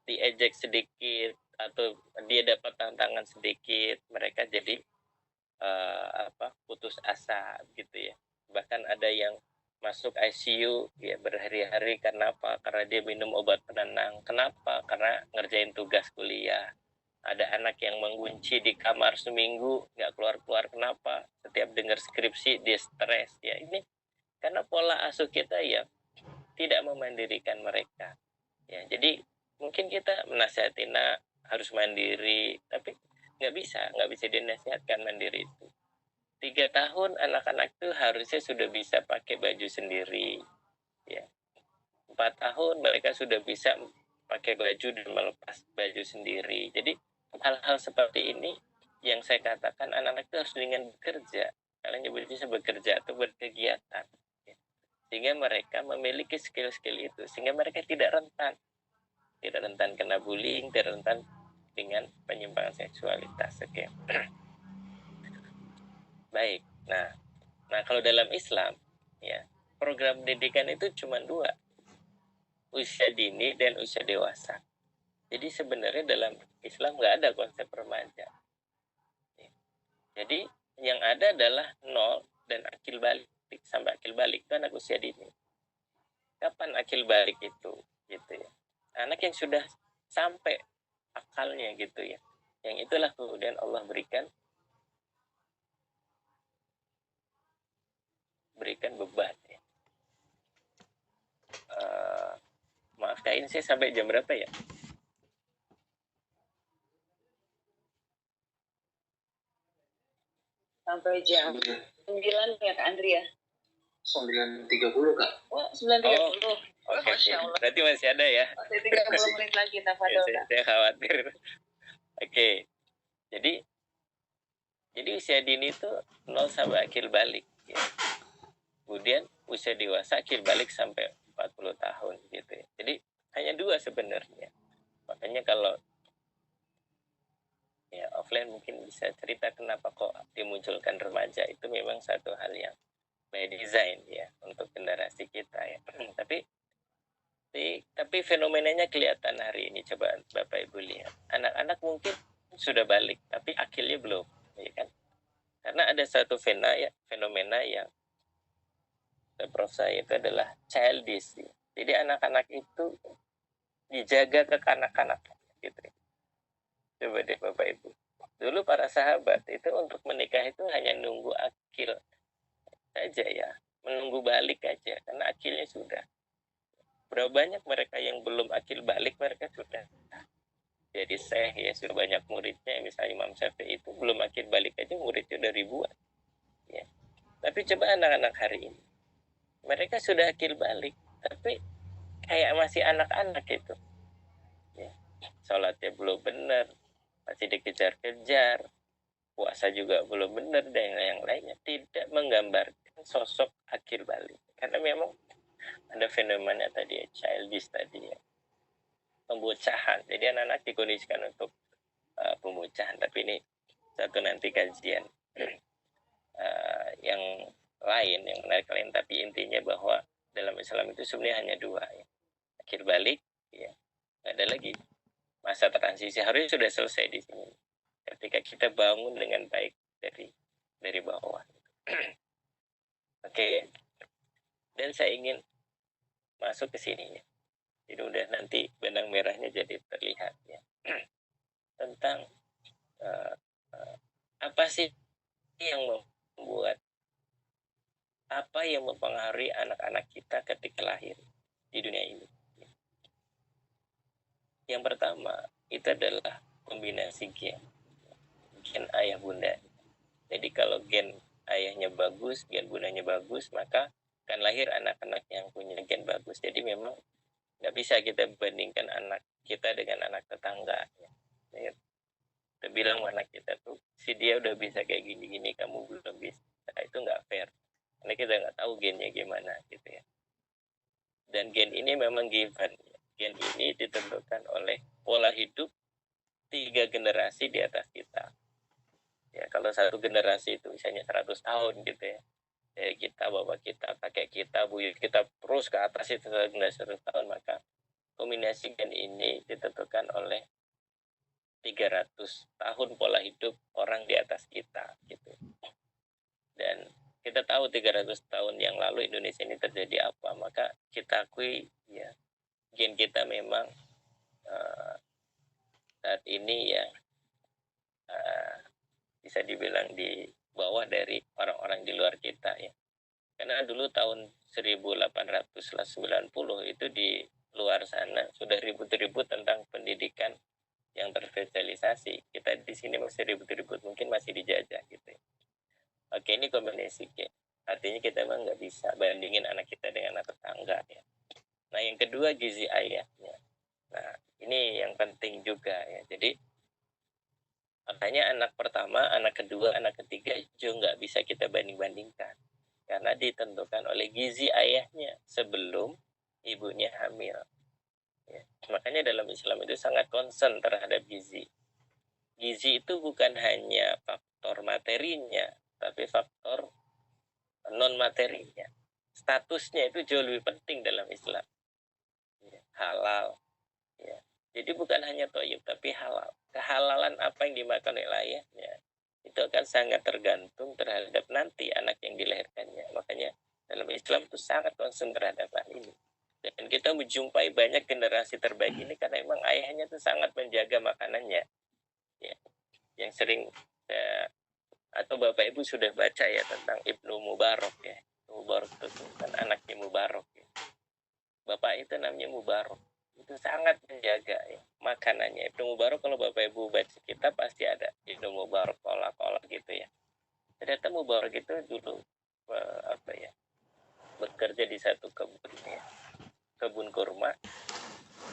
diejek sedikit atau dia dapat tantangan sedikit, mereka jadi putus asa gitu ya. Bahkan ada yang masuk ICU ya berhari-hari. Karena apa? Karena dia minum obat penenang. Kenapa? Karena ngerjain tugas kuliah. Ada anak yang mengunci di kamar seminggu nggak keluar-keluar. Kenapa? Setiap dengar skripsi dia stres ya. Ini karena pola asuh kita ya tidak memandirikan mereka ya. Jadi mungkin kita menasihati nak harus mandiri, tapi nggak bisa dinasihatkan mandiri itu. 3 tahun anak-anak itu harusnya sudah bisa pakai baju sendiri ya. 4 tahun mereka sudah bisa pakai baju dan melepas baju sendiri. Jadi hal-hal seperti ini yang saya katakan anak-anak itu harus dengan bekerja. Kalian nyebutnya bekerja atau berkegiatan ya. Sehingga mereka memiliki skill-skill itu, sehingga mereka tidak rentan kena bullying, tidak rentan dengan penyimpangan seksualitas. Oke. Baik. Nah kalau dalam Islam ya, program pendidikan itu cuma 2, usia dini dan usia dewasa. Jadi sebenarnya dalam Islam nggak ada konsep remaja. Jadi yang ada adalah 0 dan akil balik sampai akil balik itu anak usia dini. Kapan akil balik itu gitu ya? Anak yang sudah sampai akalnya gitu ya. Yang itulah kemudian Allah berikan beban ya. Maaf Kak, ini saya sampai jam berapa ya? Sampai jam 9 ya Kak Andri ya? 9.30 Kak. Oh, 9.30. Oke. Masya Allah. Berarti masih ada ya? Masih 30 menit lagi, Tafadol. Saya khawatir. Oke. Jadi usia dini itu 0 sampai akil balik ya. Kemudian usia dewasa akil balik sampai 40 tahun gitu ya. Jadi hanya 2 sebenarnya. Makanya kalau ya offline mungkin bisa cerita kenapa kok dimunculkan remaja, itu memang satu hal yang by design ya untuk generasi kita ya. Tapi fenomenanya kelihatan hari ini. Coba Bapak Ibu lihat, anak-anak mungkin sudah balik tapi akilnya belum ya kan, karena ada satu fenomena yang Prof saya itu adalah childish ya. Jadi anak-anak itu dijaga kekanak-kanakan gitu ya. Coba deh Bapak Ibu, dulu para sahabat itu untuk menikah itu hanya nunggu akil saja ya, menunggu balik aja karena akilnya sudah. Berapa banyak mereka yang belum akil balik, mereka sudah jadi syekh ya, sudah banyak muridnya. Misalnya Imam Syafi'i itu belum akil balik aja muridnya udah ribuan ya. Tapi coba anak-anak hari ini, mereka sudah akil balik tapi kayak masih anak-anak itu ya. Sholatnya belum benar, masih dikejar-kejar, puasa juga belum benar, dan yang lainnya. Tidak menggambarkan sosok akil balik, karena memang ada fenomena tadi ya, childish tadi ya, pembocahan. Jadi anak-anak dikondisikan untuk pembocahan. Tapi ini satu nanti kajian yang lain, yang menarik lain. Tapi intinya bahwa dalam Islam itu sebenarnya hanya 2 ya, akil balik ya, nggak ada lagi masa transisi, harusnya sudah selesai di sini ketika kita bangun dengan baik dari bawah. Oke. Dan saya ingin masuk ke sini ya. Jadi udah nanti benang merahnya jadi terlihat ya. Tentang apa sih yang membuat, apa yang mempengaruhi anak-anak kita ketika lahir di dunia ini. Yang pertama itu adalah kombinasi gen ayah bunda. Jadi kalau gen ayahnya bagus, gen bundanya bagus, maka akan lahir anak-anak yang punya gen bagus. Jadi memang nggak bisa kita bandingkan anak kita dengan anak tetangga ya. Kita bilang anak kita tuh, si dia udah bisa kayak gini-gini, kamu belum bisa. Nah, itu nggak fair, karena kita nggak tahu gennya gimana gitu ya. Dan gen ini memang given. Gen ini ditentukan oleh pola hidup 3 generasi di atas kita. Ya, kalau satu generasi itu misalnya 100 tahun gitu ya, kita, bapak kita, kakek kita, buyut kita terus ke atas itu 100 tahun, maka kombinasi gen ini ditentukan oleh 300 tahun pola hidup orang di atas kita gitu. Dan kita tahu 300 tahun yang lalu Indonesia ini terjadi apa, maka kita akui ya gen kita memang saat ini ya bisa dibilang di bawah dari orang-orang di luar kita ya. Karena dulu tahun 1890 itu di luar sana sudah ribut-ribut tentang pendidikan yang terspesialisasi. Kita di sini masih ribut-ribut, mungkin masih dijajah gitu ya. Oke, ini kombinasi G. Artinya kita memang nggak bisa bandingin anak kita dengan anak tetangga ya. Nah, yang kedua gizi ayahnya. Nah, ini yang penting juga ya. Jadi makanya anak pertama, anak kedua, anak ketiga juga nggak bisa kita banding-bandingkan. Karena ditentukan oleh gizi ayahnya sebelum ibunya hamil. Ya. Makanya dalam Islam itu sangat concern terhadap gizi. Gizi itu bukan hanya faktor materinya, tapi faktor non-materinya. Statusnya itu jauh lebih penting dalam Islam. Ya. Halal. Ya. Jadi bukan hanya thayyib, tapi halal. Kehalalan apa yang dimakan oleh ayahnya itu akan sangat tergantung terhadap nanti anak yang dilahirkannya. Makanya dalam Islam itu sangat concern terhadap hal ini. Dan kita menjumpai banyak generasi terbaik ini karena memang ayahnya itu sangat menjaga makanannya. Ya. Yang sering atau Bapak Ibu sudah baca ya tentang Ibnu Mubarak ya. Mubarak itu kan anaknya Mubarak ya. Bapak itu namanya Mubarak. Itu sangat menjaga ya, makanannya. Ibnu Mubarak kalau Bapak Ibu baca kitab pasti ada Ibnu Mubarak kolak gitu ya. Ternyata Mubarak itu dulu bekerja di satu kebun ya, kebun kurma.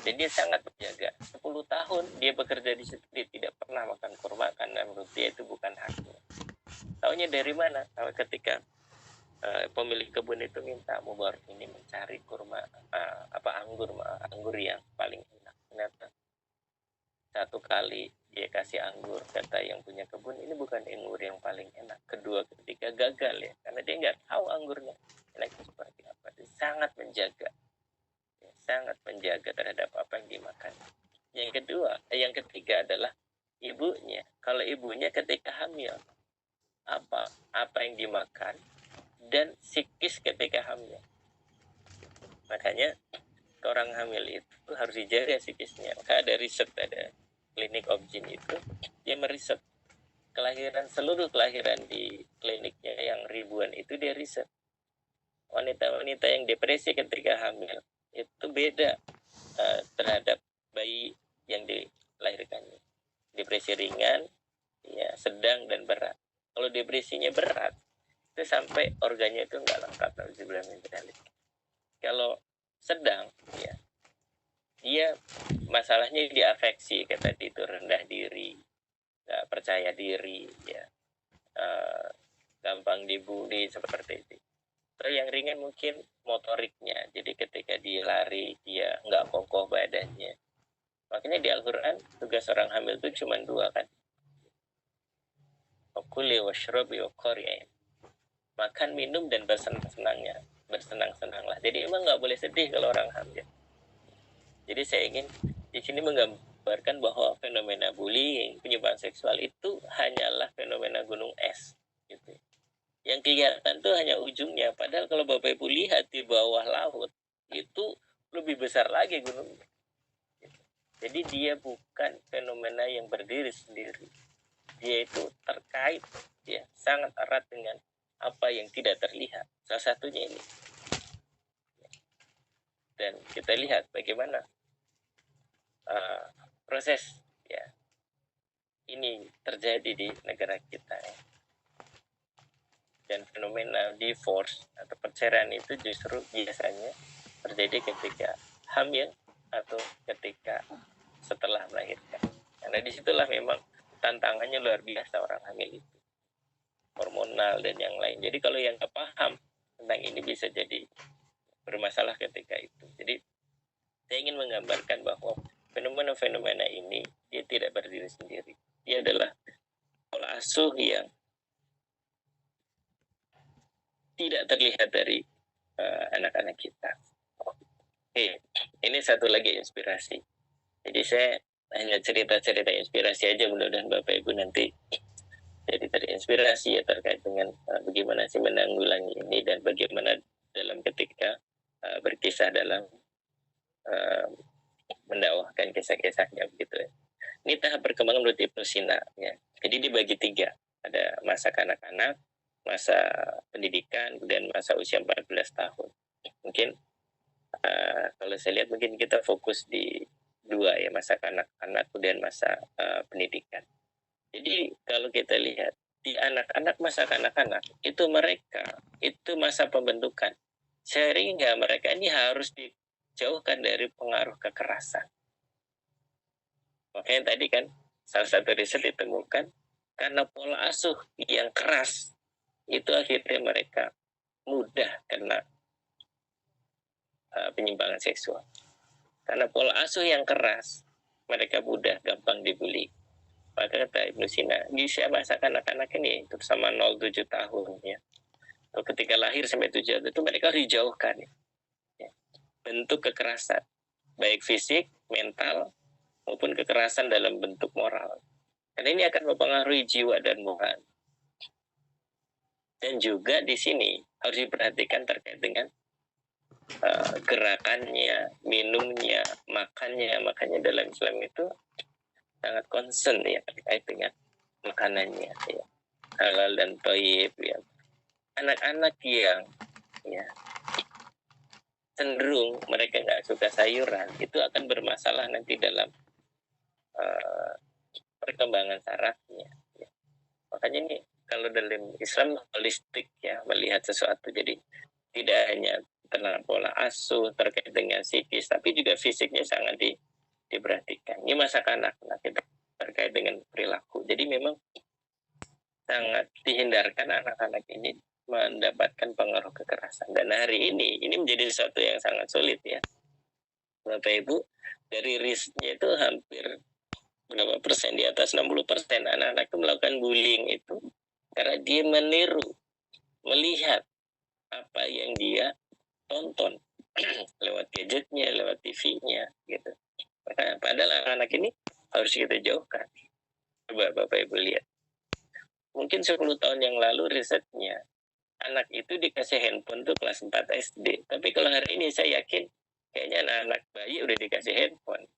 Dan dia sangat menjaga. 10 tahun dia bekerja di situ, dia tidak pernah makan kurma karena menurut dia itu bukan haknya. Taunya dari mana? Tahu ketika pemilik kebun itu minta Mubarak ini mencari kurma anggur yang paling enak. Ternyata satu kali dia kasih anggur, kata yang punya kebun ini bukan anggur yang paling enak. Kedua, ketiga gagal ya, karena dia nggak tahu anggurnya enaknya seperti apa. Dia sangat menjaga, sangat menjaga terhadap apa yang dimakan. Yang ketiga adalah ibunya. Kalau ibunya ketika hamil, apa yang dimakan dan psikis ketika hamil. Makanya orang hamil itu harus dijaga psikisnya. Maka ada riset, ada klinik Objin itu dia meriset seluruh kelahiran di kliniknya yang ribuan itu dia riset. Wanita-wanita yang depresi ketika hamil itu beda terhadap bayi yang dilahirkannya. Depresi ringan, ya sedang dan berat. Kalau depresinya berat itu sampai organnya itu nggak lengkap. Kalau sedang ya dia masalahnya diafeksi, kayak tadi itu rendah diri, nggak percaya diri ya, gampang dibully seperti itu. Terus yang ringan mungkin motoriknya, jadi ketika dia lari dia nggak kokoh badannya. Makanya di Al-Quran tugas orang hamil itu cuma 2 kan, wakuli washrobi wakori'in, makan minum dan bersenang-senanglah. Jadi emang nggak boleh sedih kalau orang hamil. Jadi saya ingin di sini menggambarkan bahwa fenomena bullying, penyimpangan seksual itu hanyalah fenomena gunung es gitu. Yang kelihatan itu hanya ujungnya, padahal kalau Bapak Ibu lihat di bawah laut itu lebih besar lagi gunungnya. Jadi dia bukan fenomena yang berdiri sendiri. Dia itu terkait ya, sangat erat dengan apa yang tidak terlihat. Salah satunya ini. Dan kita lihat bagaimana proses ya ini terjadi di negara kita ya. Dan fenomena divorce atau perceraian itu justru biasanya terjadi ketika hamil atau ketika setelah melahirkan. Karena disitulah memang tantangannya luar biasa orang hamil itu, hormonal dan yang lain. Jadi kalau yang nggak paham tentang ini bisa jadi bermasalah ketika itu. Jadi saya ingin menggambarkan bahwa fenomena-fenomena ini dia tidak berdiri sendiri. Dia adalah pola asuh yang tidak terlihat dari anak-anak kita. Oke, ini satu lagi inspirasi. Jadi saya hanya cerita-cerita inspirasi aja, mudah-mudahan Bapak Ibu nanti jadi terinspirasi ya terkait dengan bagaimana sih menanggulangi ini dan bagaimana dalam ketika berkisah dalam mendakwahkan kisah-kisahnya begitu ya. Ini tahap perkembangan menurut Ibnu Sina ya. Jadi dibagi 3. Ada masa kanak-kanak, masa pendidikan, dan masa usia 14 tahun. Mungkin kalau saya lihat mungkin kita fokus di 2 ya, masa kanak-kanak dan masa pendidikan. Jadi kalau kita lihat di anak-anak masa kanak-kanak itu mereka itu masa pembentukan, sehingga mereka ini harus dijauhkan dari pengaruh kekerasan. Makanya tadi kan salah satu riset ditemukan karena pola asuh yang keras itu akhirnya mereka mudah kena penyimpangan seksual. Karena pola asuh yang keras, mereka mudah gampang dibully. Maka kata Ibnu Sina, di usia masa anak-anak ini, terutama 0-7 tahun ya, atau ketika lahir sampai 7 tahun itu mereka harus dijauhkan ya. Bentuk kekerasan, baik fisik, mental, maupun kekerasan dalam bentuk moral. Karena ini akan mempengaruhi jiwa dan moral. Dan juga di sini harus diperhatikan terkait dengan gerakannya, minumnya, makannya. Makanya dalam Islam itu sangat concern ya terkait dengan makanannya ya. Halal dan thayyib ya. Anak-anak yang ya cenderung mereka nggak suka sayuran itu akan bermasalah nanti dalam perkembangan sarafnya ya. Makanya ini kalau dalam Islam holistik ya, melihat sesuatu, jadi tidak hanya tentang pola asuh terkait dengan psikis, tapi juga fisiknya sangat diperhatikan. Ini masa kanak-kanak terkait dengan perilaku. Jadi memang sangat dihindarkan anak-anak ini mendapatkan pengaruh kekerasan. Dan hari ini menjadi sesuatu yang sangat sulit ya. Bapak Ibu, dari risknya itu hampir berapa persen, di atas 60% anak-anak itu melakukan bullying itu karena dia meniru, melihat apa yang dia tonton lewat gadgetnya, lewat TV-nya gitu. Maka padahal anak-anak ini harus kita jauhkan. Coba Bapak Ibu lihat. Mungkin 10 tahun yang lalu risetnya anak itu dikasih handphone tuh kelas 4 SD. Tapi kalau hari ini saya yakin kayaknya anak-anak bayi udah dikasih handphone.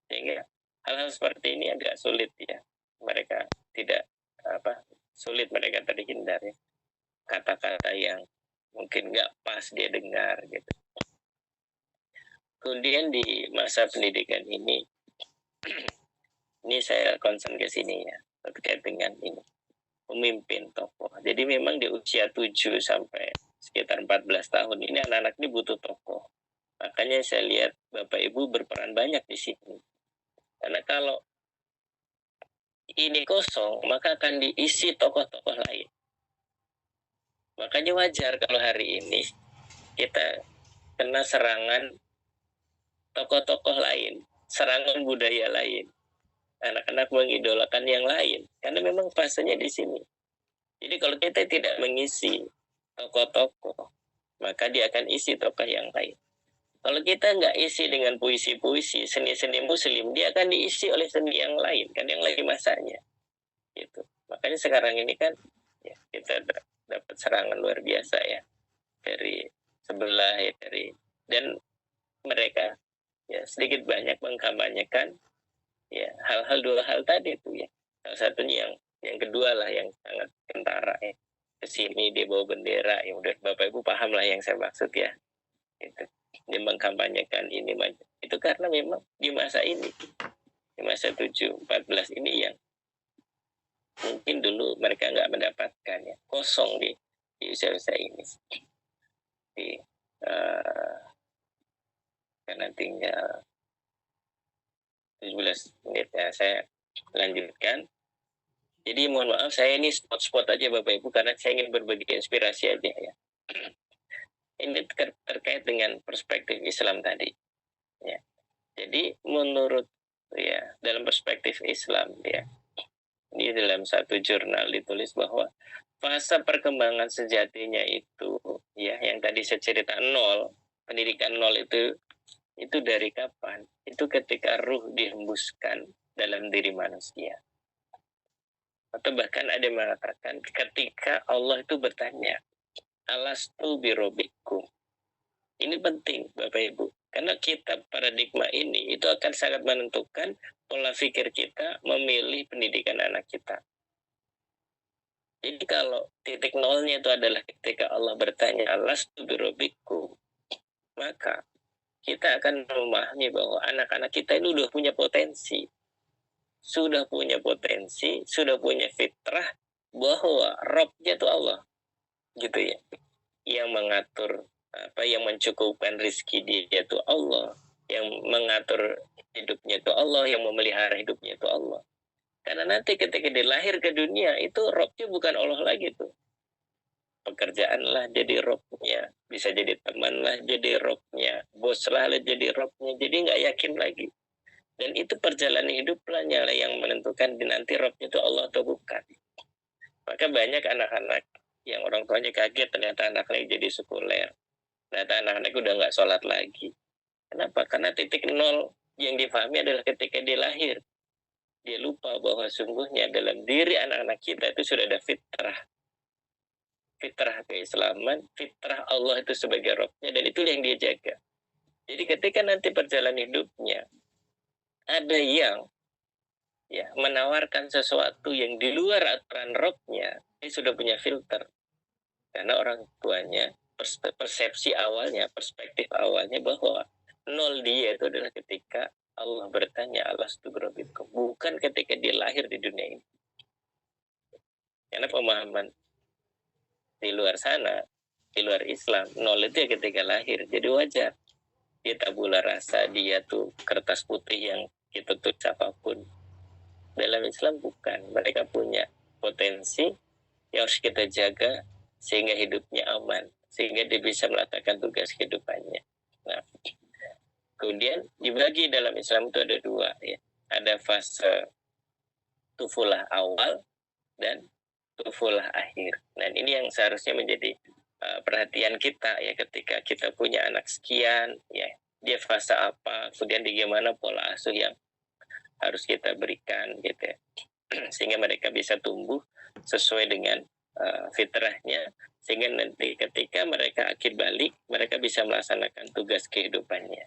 Sehingga hal-hal seperti ini agak sulit ya. Mereka tidak sulit mereka terhindar ya. Kata-kata yang mungkin nggak pas dia dengar gitu. Kemudian di masa pendidikan ini saya concern ke sini ya, terkait dengan ini pemimpin tokoh. Jadi memang di usia 7 sampai sekitar 14 tahun ini anak-anak ini butuh tokoh. Makanya saya lihat Bapak Ibu berperan banyak di sini. Karena kalau ini kosong, maka akan diisi tokoh-tokoh lain. Makanya wajar kalau hari ini kita kena serangan tokoh-tokoh lain, serangan budaya lain. Anak-anak mengidolakan yang lain, karena memang fasenya di sini. Jadi kalau kita tidak mengisi tokoh-tokoh, maka dia akan isi tokoh yang lain. Kalau kita nggak isi dengan puisi-puisi, seni-seni muslim, dia akan diisi oleh seni yang lain, kan yang lagi masanya. Gitu. Makanya sekarang ini kan ya, kita dapat serangan luar biasa ya dari sebelah ya, dan mereka ya sedikit banyak mengkampanyekan ya hal-hal, 2 hal tadi itu ya. Salah satunya yang kedua lah yang sangat kentara ya. Kesini dia bawa bendera, ya udah Bapak Ibu paham lah yang saya maksud ya. Gitu. Dia mengkampanyekan ini itu karena memang di masa ini, di masa 7-14 ini yang mungkin dulu mereka nggak mendapatkan ya, kosong di usia-usia ini. Karena tinggal 17 menit ya, saya lanjutkan. Jadi mohon maaf saya ini spot-spot aja Bapak Ibu karena saya ingin berbagi inspirasi aja ya. Ini terkait dengan perspektif Islam tadi. Ya. Jadi menurut ya dalam perspektif Islam ya, Ini dalam satu jurnal ditulis bahwa fase perkembangan sejatinya itu, ya, yang tadi saya cerita nol, pendidikan nol itu dari kapan? Itu ketika ruh dihembuskan dalam diri manusia. Atau bahkan ada yang mengatakan ketika Allah itu bertanya, alastu birobikum. Ini penting Bapak Ibu, karena kita paradigma ini itu akan sangat menentukan pola pikir kita memilih pendidikan anak kita. Jadi kalau titik nolnya itu adalah ketika Allah bertanya, alastu birobikum, maka kita akan memahami bahwa anak-anak kita ini sudah punya potensi, sudah punya fitrah bahwa Rabb-nya itu Allah, gitu ya, yang mengatur yang mencukupkan rizki dia itu Allah, yang mengatur hidupnya itu Allah, yang memelihara hidupnya itu Allah. Karena nanti ketika dia lahir ke dunia itu Rabb-nya bukan Allah lagi tuh. Pekerjaan lah jadi Rabb-nya, bisa jadi teman lah jadi Rabb-nya, bos lah jadi Rabb-nya, jadi nggak yakin lagi. Dan itu perjalanan hiduplah yang menentukan nanti Rabb-nya itu Allah atau bukan. Maka banyak anak-anak yang orang tuanya kaget ternyata anaknya jadi sekuler. Ternyata anak-anak udah nggak sholat lagi. Kenapa? Karena titik nol yang difahami adalah ketika dia lahir. Dia lupa bahwa sungguhnya dalam diri anak-anak kita itu sudah ada fitrah. Fitrah keislaman, fitrah Allah itu sebagai Rabb-nya, dan itu yang dia jaga. Jadi ketika nanti perjalanan hidupnya, ada yang menawarkan sesuatu yang di luar aturan Rabb-nya, dia sudah punya filter. Karena orang tuanya, persepsi awalnya, perspektif awalnya bahwa nol dia itu adalah ketika Allah bertanya, alastu birabbikum, bukan ketika dia lahir di dunia ini. Karena pemahaman di luar sana, di luar Islam, nol itu ya ketika lahir. Jadi wajar. Dia tabula rasa, dia tuh kertas putih yang kita tulis apapun. Dalam Islam bukan. Mereka punya potensi yang harus kita jaga sehingga hidupnya aman, sehingga dia bisa melakukan tugas kehidupannya. Nah, kemudian dibagi dalam Islam itu ada dua, ya. Ada fase tufulah awal dan tufulah akhir. Dan ini yang seharusnya menjadi perhatian kita, ya, ketika kita punya anak sekian, ya, dia fase apa, kemudian bagaimana pola asuh yang harus kita berikan, gitu ya. Sehingga mereka bisa tumbuh sesuai dengan fitrahnya, sehingga nanti ketika mereka akid balik, mereka bisa melaksanakan tugas kehidupannya.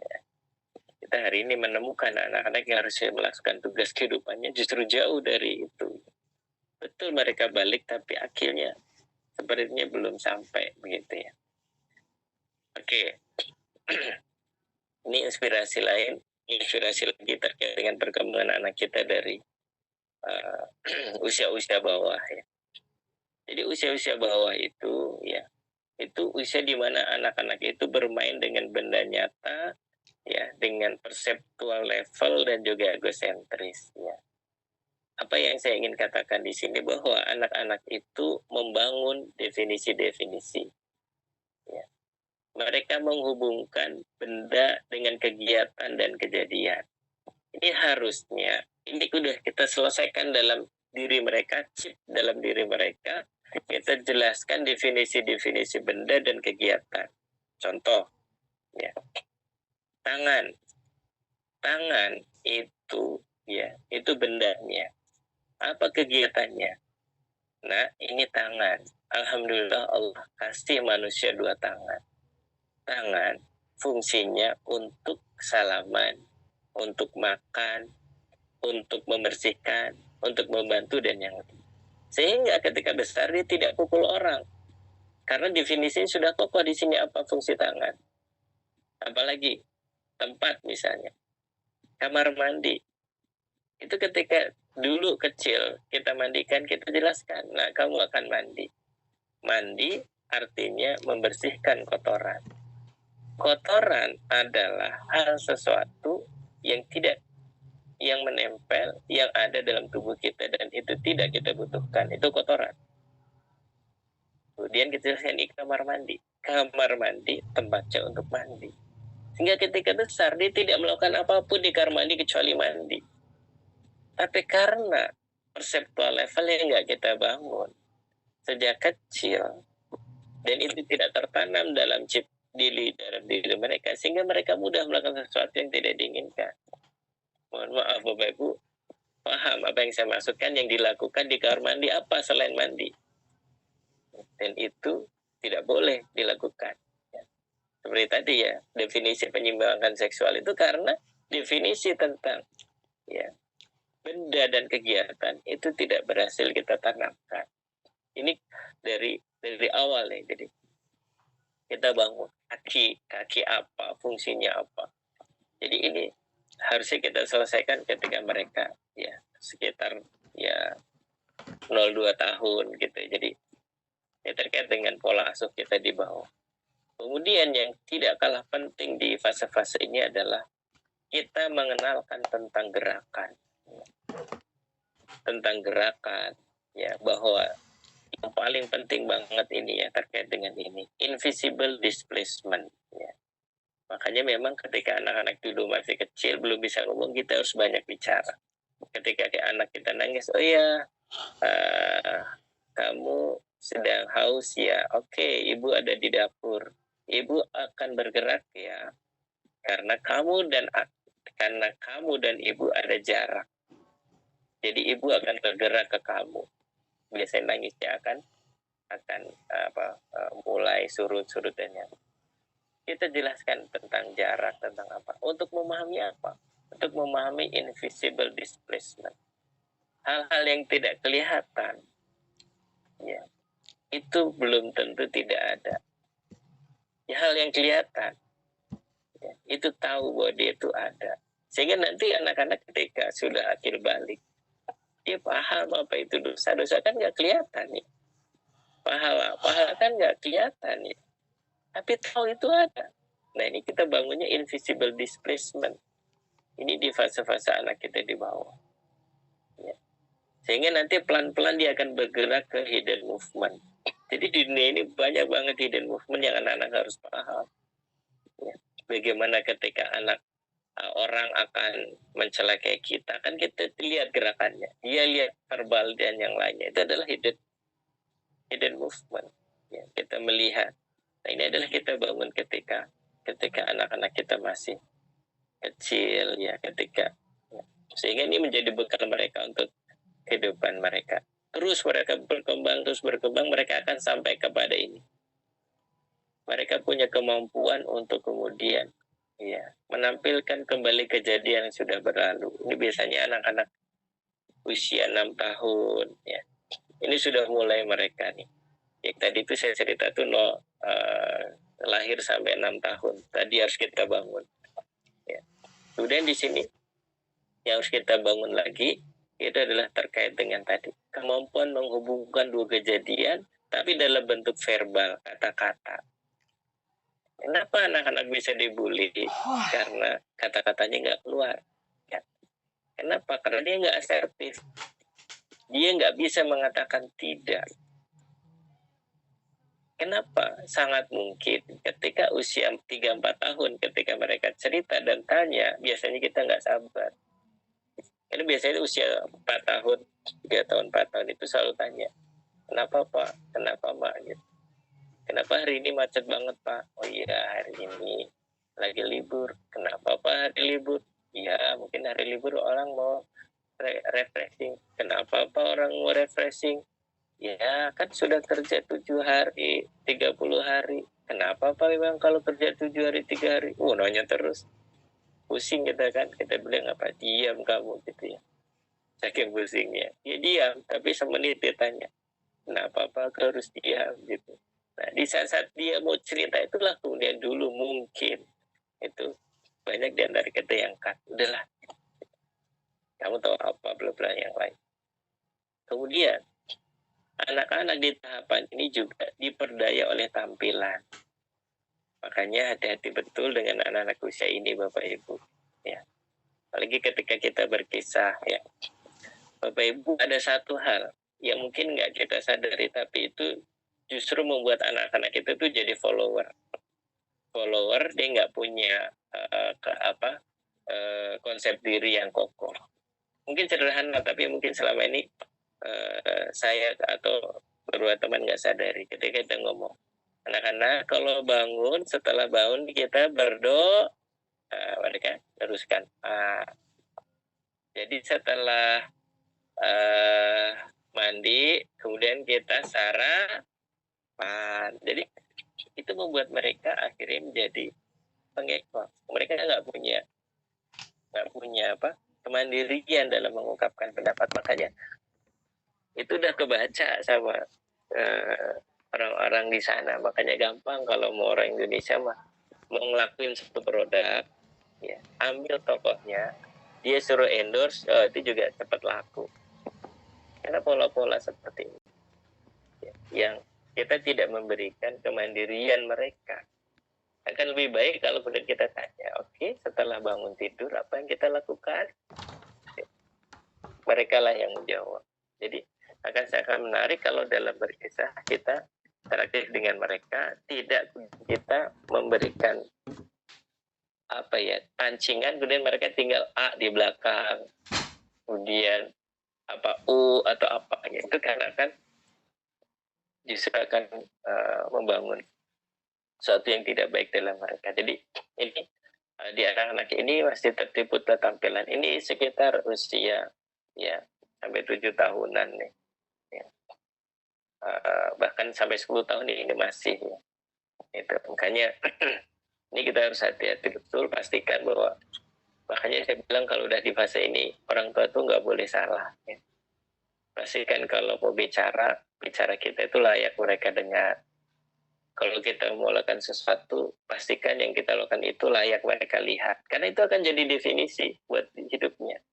Ya. Kita hari ini menemukan anak-anak yang harus melaksanakan tugas kehidupannya justru jauh dari itu. Betul mereka balik, tapi akhirnya sepertinya belum sampai, begitu ya. Oke. Ini inspirasi lain, inspirasi lagi terkait dengan perkembangan anak kita dari usia-usia bawah, ya. Jadi usia-usia bawah itu, ya, itu usia di mana anak-anak itu bermain dengan benda nyata, ya, dengan perseptual level dan juga egosentris, ya. Apa yang saya ingin katakan di sini bahwa anak-anak itu membangun definisi-definisi, ya. Mereka menghubungkan benda dengan kegiatan dan kejadian. Ini harusnya, ini sudah kita selesaikan dalam diri mereka, chip dalam diri mereka. Kita jelaskan definisi-definisi benda dan kegiatan. Contoh, ya, tangan itu, ya, itu bendanya. Apa kegiatannya? Nah, ini tangan. Alhamdulillah Allah kasih manusia 2 tangan. Tangan fungsinya untuk salaman, untuk makan, untuk membersihkan, untuk membantu dan yang lain. Sehingga ketika besar dia tidak pukul orang. Karena definisinya sudah kokoh di sini apa fungsi tangan. Apalagi tempat misalnya. Kamar mandi. Itu ketika dulu kecil kita mandikan, kita jelaskan. Nah, kamu akan mandi. Mandi artinya membersihkan kotoran. Kotoran adalah hal sesuatu yang menempel, yang ada dalam tubuh kita dan itu tidak kita butuhkan. Itu kotoran. Kemudian kita jelaskan di kamar mandi. Kamar mandi tempatnya untuk mandi. Sehingga ketika besar dia tidak melakukan apapun di kamar mandi kecuali mandi. Tapi karena perseptual level yang nggak kita bangun sejak kecil, dan itu tidak tertanam dalam dalam diri mereka, sehingga mereka mudah melakukan sesuatu yang tidak diinginkan. Mohon maaf Bapak Ibu, paham apa yang saya maksudkan? Yang dilakukan di kamar mandi apa selain mandi, dan itu tidak boleh dilakukan. Seperti tadi ya, definisi penyimbangan seksual itu karena definisi tentang ya benda dan kegiatan itu tidak berhasil kita tanamkan. Ini dari awal ya. Jadi kita bangun kaki apa, fungsinya apa. Jadi ini harusnya kita selesaikan ketika mereka ya sekitar ya 0,2 tahun gitu. Jadi ya terkait dengan pola asuh kita di bawah. Kemudian yang tidak kalah penting di fase-fase ini adalah kita mengenalkan tentang gerakan. Tentang gerakan, ya, bahwa yang paling penting banget ini ya terkait dengan ini, invisible displacement. Ya. Makanya memang ketika anak-anak dulu masih kecil, belum bisa ngomong, kita harus banyak bicara. Ketika anak kita nangis, oh ya, kamu sedang haus ya, oke, ibu ada di dapur. Ibu akan bergerak ya, karena kamu dan ibu ada jarak. Jadi ibu akan bergerak ke kamu. Biasanya nangisnya akan mulai surut-surut dan yang. Kita jelaskan tentang jarak, tentang apa. Untuk memahami apa? Untuk memahami invisible displacement. Hal-hal yang tidak kelihatan, ya, itu belum tentu tidak ada. Ya, hal yang kelihatan, ya, itu tahu bahwa dia itu ada. Sehingga nanti anak-anak ketika sudah akhir balik, dia paham apa itu dosa. Dosa kan nggak kelihatan ya. Pahala kan nggak kelihatan ya. Tapi tahu itu ada. Nah ini kita bangunnya invisible displacement. Ini di fase-fase anak kita di bawah. Ya. Sehingga nanti pelan-pelan dia akan bergerak ke hidden movement. Jadi di dunia ini banyak banget hidden movement yang anak-anak harus paham. Ya. Bagaimana ketika orang akan mencelakai kita, kan kita lihat gerakannya, dia lihat verbal dan yang lainnya, itu adalah hidden movement. Ya, kita melihat. Nah, ini adalah kita bangun ketika anak-anak kita masih kecil, ya, sehingga ini menjadi bekal mereka untuk kehidupan mereka. Terus mereka berkembang, mereka akan sampai kepada ini. Mereka punya kemampuan untuk kemudian ya menampilkan kembali kejadian yang sudah berlalu. Ini biasanya anak-anak usia 6 tahun ya. Ini sudah mulai mereka nih. Yang tadi itu saya cerita tuh lahir sampai 6 tahun. Tadi harus kita bangun. Ya. Kemudian di sini yang harus kita bangun lagi itu adalah terkait dengan tadi kemampuan menghubungkan dua kejadian tapi dalam bentuk verbal, kata-kata. Kenapa anak-anak bisa dibully? Karena kata-katanya nggak keluar. Ya. Kenapa? Karena dia nggak asertif. Dia nggak bisa mengatakan tidak. Kenapa? Sangat mungkin ketika usia 3-4 tahun, ketika mereka cerita dan tanya, biasanya kita nggak sabar. Karena biasanya usia 4 tahun, 3 tahun, 4 tahun itu selalu tanya, kenapa Pak? Kenapa Mak? Gitu. Kenapa hari ini macet banget Pak? Oh iya, hari ini lagi libur. Kenapa Pak hari libur? Ya mungkin hari libur orang mau refreshing. Kenapa Pak orang mau refreshing? Ya kan sudah kerja 7 hari, 30 hari. Kenapa Pak memang kalau kerja 7 hari, 3 hari? Nanya terus. Pusing kita kan, kita bilang apa? Diam kamu gitu ya. Saking pusingnya. Dia diam, tapi semenit dia tanya. Kenapa Pak harus diam gitu. Nah di saat dia mau cerita itulah kemudian dulu mungkin itu banyak di antara kita yang udahlah. Kamu tahu apa bla-bla yang lain. Kemudian anak-anak di tahapan ini juga diperdaya oleh tampilan. Makanya hati-hati betul dengan anak-anak usia ini Bapak Ibu. Ya. Apalagi ketika kita berkisah ya. Bapak Ibu ada satu hal yang mungkin nggak kita sadari tapi itu justru membuat anak-anak itu tuh jadi follower. Dia nggak punya konsep diri yang kokoh. mungkin sederhana, tapi mungkin selama ini saya atau beberapa teman nggak sadari ketika kita ngomong, anak-anak kalau bangun, setelah bangun kita berdoa, mereka teruskan. Jadi setelah mandi, kemudian kita sarapan. Jadi itu membuat mereka akhirnya menjadi pengekor. Mereka nggak punya kemandirian dalam mengungkapkan pendapat. Makanya itu udah kebaca sama orang-orang di sana. Makanya gampang kalau mau orang Indonesia mah mau ngelakuin satu produk, ya, ambil tokohnya, dia suruh endorse, itu juga cepat laku. Karena pola-pola seperti ini, ya, yang kita tidak memberikan kemandirian mereka. Akan lebih baik kalau kemudian kita tanya, oke, setelah bangun tidur apa yang kita lakukan? Mereka lah yang menjawab. Jadi akan menarik kalau dalam berkisah kita interaktif dengan mereka, tidak kita memberikan pancingan, kemudian mereka tinggal A di belakang, kemudian U atau apa, itu karena kan justru akan membangun sesuatu yang tidak baik dalam mereka. Jadi ini di anak-anak ini masih tertipu tampilan ini sekitar usia ya sampai 7 tahunan nih, ya. Bahkan sampai 10 tahun ini masih, ya. Itu makanya ini kita harus hati-hati betul, pastikan bahwa, makanya saya bilang kalau udah di fase ini orang tua tuh nggak boleh salah, ya. Pastikan kalau mau bicara kita itu layak mereka dengar. Kalau kita mau melakukan sesuatu, pastikan yang kita lakukan itu layak mereka lihat. Karena itu akan jadi definisi buat hidupnya.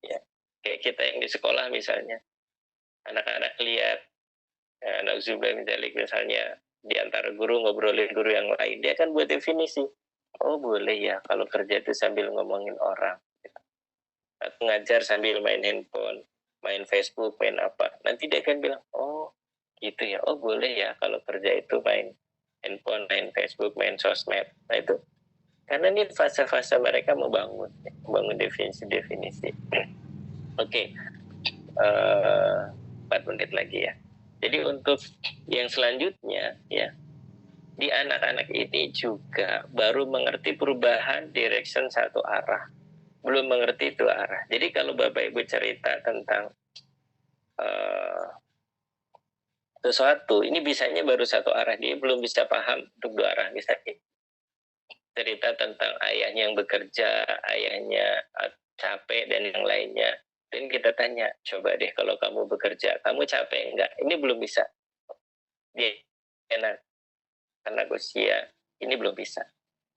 Ya. Kayak kita yang di sekolah misalnya, anak-anak lihat, anak Zubair misalnya, di antara guru ngobrolin guru yang lain, dia akan buat definisi. Oh boleh ya kalau kerja itu sambil ngomongin orang. Atau ngajar sambil main handphone, main Facebook, main apa. Nanti dia akan bilang, oh gitu ya, oh boleh ya kalau kerja itu main handphone, main Facebook, main sosmed. Nah itu karena ini fase-fase mereka membangun definisi. Oke, 4 menit lagi ya. Jadi untuk yang selanjutnya ya, di anak-anak ini juga baru mengerti perubahan direction satu arah, belum mengerti itu arah. Jadi kalau Bapak Ibu cerita tentang sesuatu, ini bisanya baru satu arah, dia belum bisa paham untuk 2 arah. Misalnya cerita tentang ayahnya yang bekerja, ayahnya capek dan yang lainnya, dan kita tanya, coba deh kalau kamu bekerja, kamu capek enggak? Ini belum bisa. Dia anak usia ini belum bisa,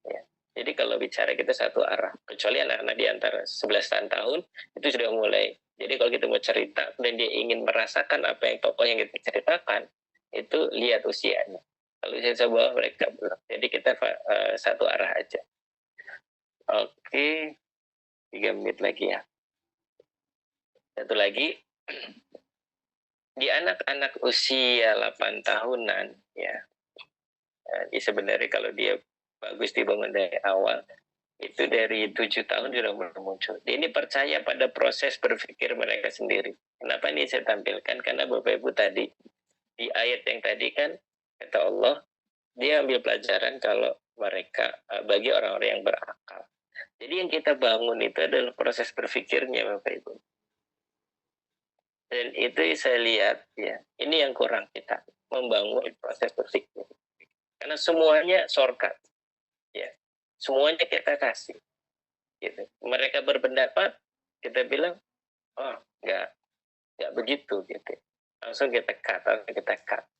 ya. Jadi kalau bicara kita satu arah, kecuali anak-anak di antara 11 tahun itu sudah mulai. Jadi kalau kita mau cerita dan dia ingin merasakan apa yang tokoh yang kita ceritakan, itu lihat usianya. Kalau usia bawah mereka belum. Jadi kita satu arah aja. Oke, 3 menit lagi ya. Satu lagi, di anak-anak usia 8 tahunan, ya, jadi sebenarnya kalau dia bagus dibangun dari awal, itu dari 7 tahun sudah mulai muncul. Dia ini percaya pada proses berpikir mereka sendiri. Kenapa ini saya tampilkan? Karena Bapak Ibu tadi, di ayat yang tadi kan, kata Allah, dia ambil pelajaran kalau mereka, bagi orang-orang yang berakal. Jadi yang kita bangun itu adalah proses berpikirnya Bapak Ibu. Dan itu saya lihat, ya, ini yang kurang kita, membangun proses berpikir. Karena semuanya shortcut. Ya, semuanya kita kasih, gitu. Mereka berpendapat, kita bilang, oh nggak begitu, gitu. Langsung kita cut,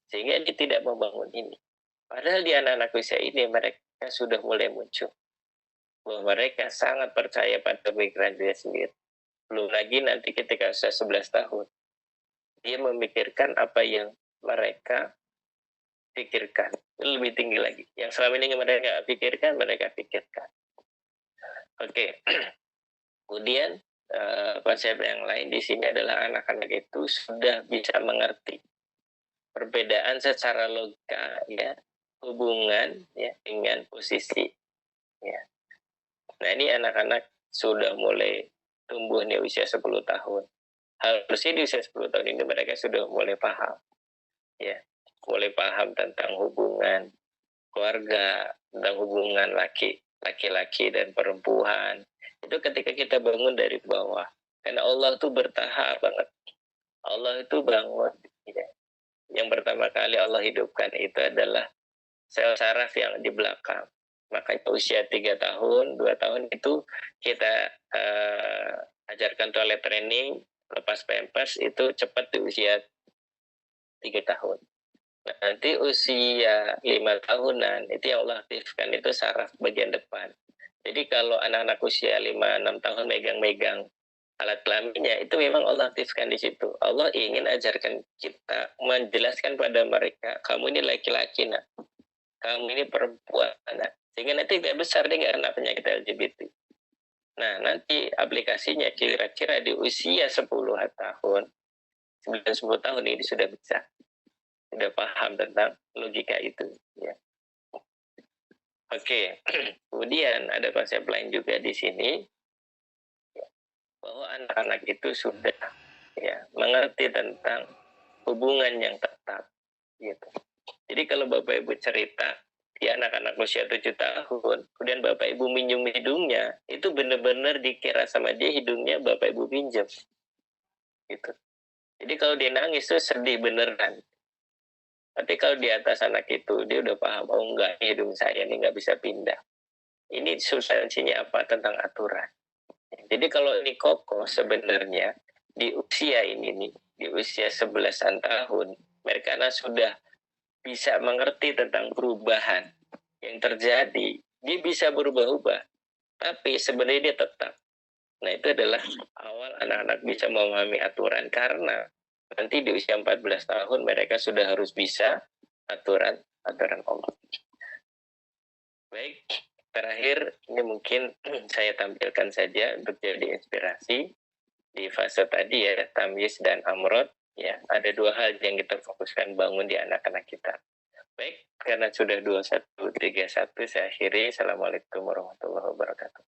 sehingga dia tidak membangun ini. Padahal di anak-anak usia ini mereka sudah mulai muncul bahwa mereka sangat percaya pada pemikiran dia sendiri. Belum lagi nanti ketika usia 11 tahun, dia memikirkan apa yang mereka pikirkan, lebih tinggi lagi. Yang selama ini mereka pikirkan, mereka pikirkan. Oke. Kemudian konsep yang lain di sini adalah anak-anak itu sudah bisa mengerti perbedaan secara logika, ya, hubungan, ya, dengan posisi, ya. Nah ini anak-anak sudah mulai tumbuh di usia 10 tahun. Harusnya di usia 10 tahun ini mereka sudah mulai paham, ya, mulai paham tentang hubungan keluarga, tentang hubungan laki-laki dan perempuan. Itu ketika kita bangun dari bawah. Karena Allah itu bertahap banget. Allah itu bangun. Ya. Yang pertama kali Allah hidupkan itu adalah sel saraf yang di belakang. Makanya usia 3 tahun, 2 tahun itu kita ajarkan toilet training, lepas pampers itu cepat di usia 3 tahun. Nah, nanti usia 5 tahunan itu yang Allah aktifkan itu saraf bagian depan. Jadi kalau anak-anak usia 5-6 tahun megang-megang alat kelaminnya, itu memang Allah aktifkan di situ. Allah ingin ajarkan kita, menjelaskan pada mereka, kamu ini laki-laki, nak. Kamu ini perempuan, nak. Sehingga nanti tidak besar dia nggak kena penyakit LGBT. Nah, nanti aplikasinya kira-kira di usia 10 tahun, 9-10 tahun ini sudah bisa. Sudah paham tentang logika itu. Ya. Oke, kemudian ada konsep lain juga di sini, bahwa anak-anak itu sudah mengerti tentang hubungan yang tetap. Gitu. Jadi kalau Bapak Ibu cerita, ya anak-anak usia 7 tahun, kemudian Bapak Ibu minjem hidungnya, itu benar-benar dikira sama dia hidungnya Bapak Ibu pinjam. Gitu. Jadi kalau dia nangis itu sedih beneran. Tapi kalau di atas anak itu, dia udah paham, oh enggak, hidung saya ini nggak bisa pindah. Ini substansinya apa? Tentang aturan. Jadi kalau ini kokoh sebenarnya, di usia ini nih, di usia 11-an tahun, mereka sudah bisa mengerti tentang perubahan yang terjadi. Dia bisa berubah-ubah, tapi sebenarnya dia tetap. Nah itu adalah awal anak-anak bisa memahami aturan, karena nanti di usia 14 tahun mereka sudah harus bisa aturan Allah. Baik, terakhir ini mungkin saya tampilkan saja untuk jadi inspirasi di fase tadi ya, tamyiz dan amrod. Ya, ada 2 hal yang kita fokuskan bangun di anak-anak kita. Baik, karena sudah 21:31 saya akhiri. Assalamualaikum warahmatullahi wabarakatuh.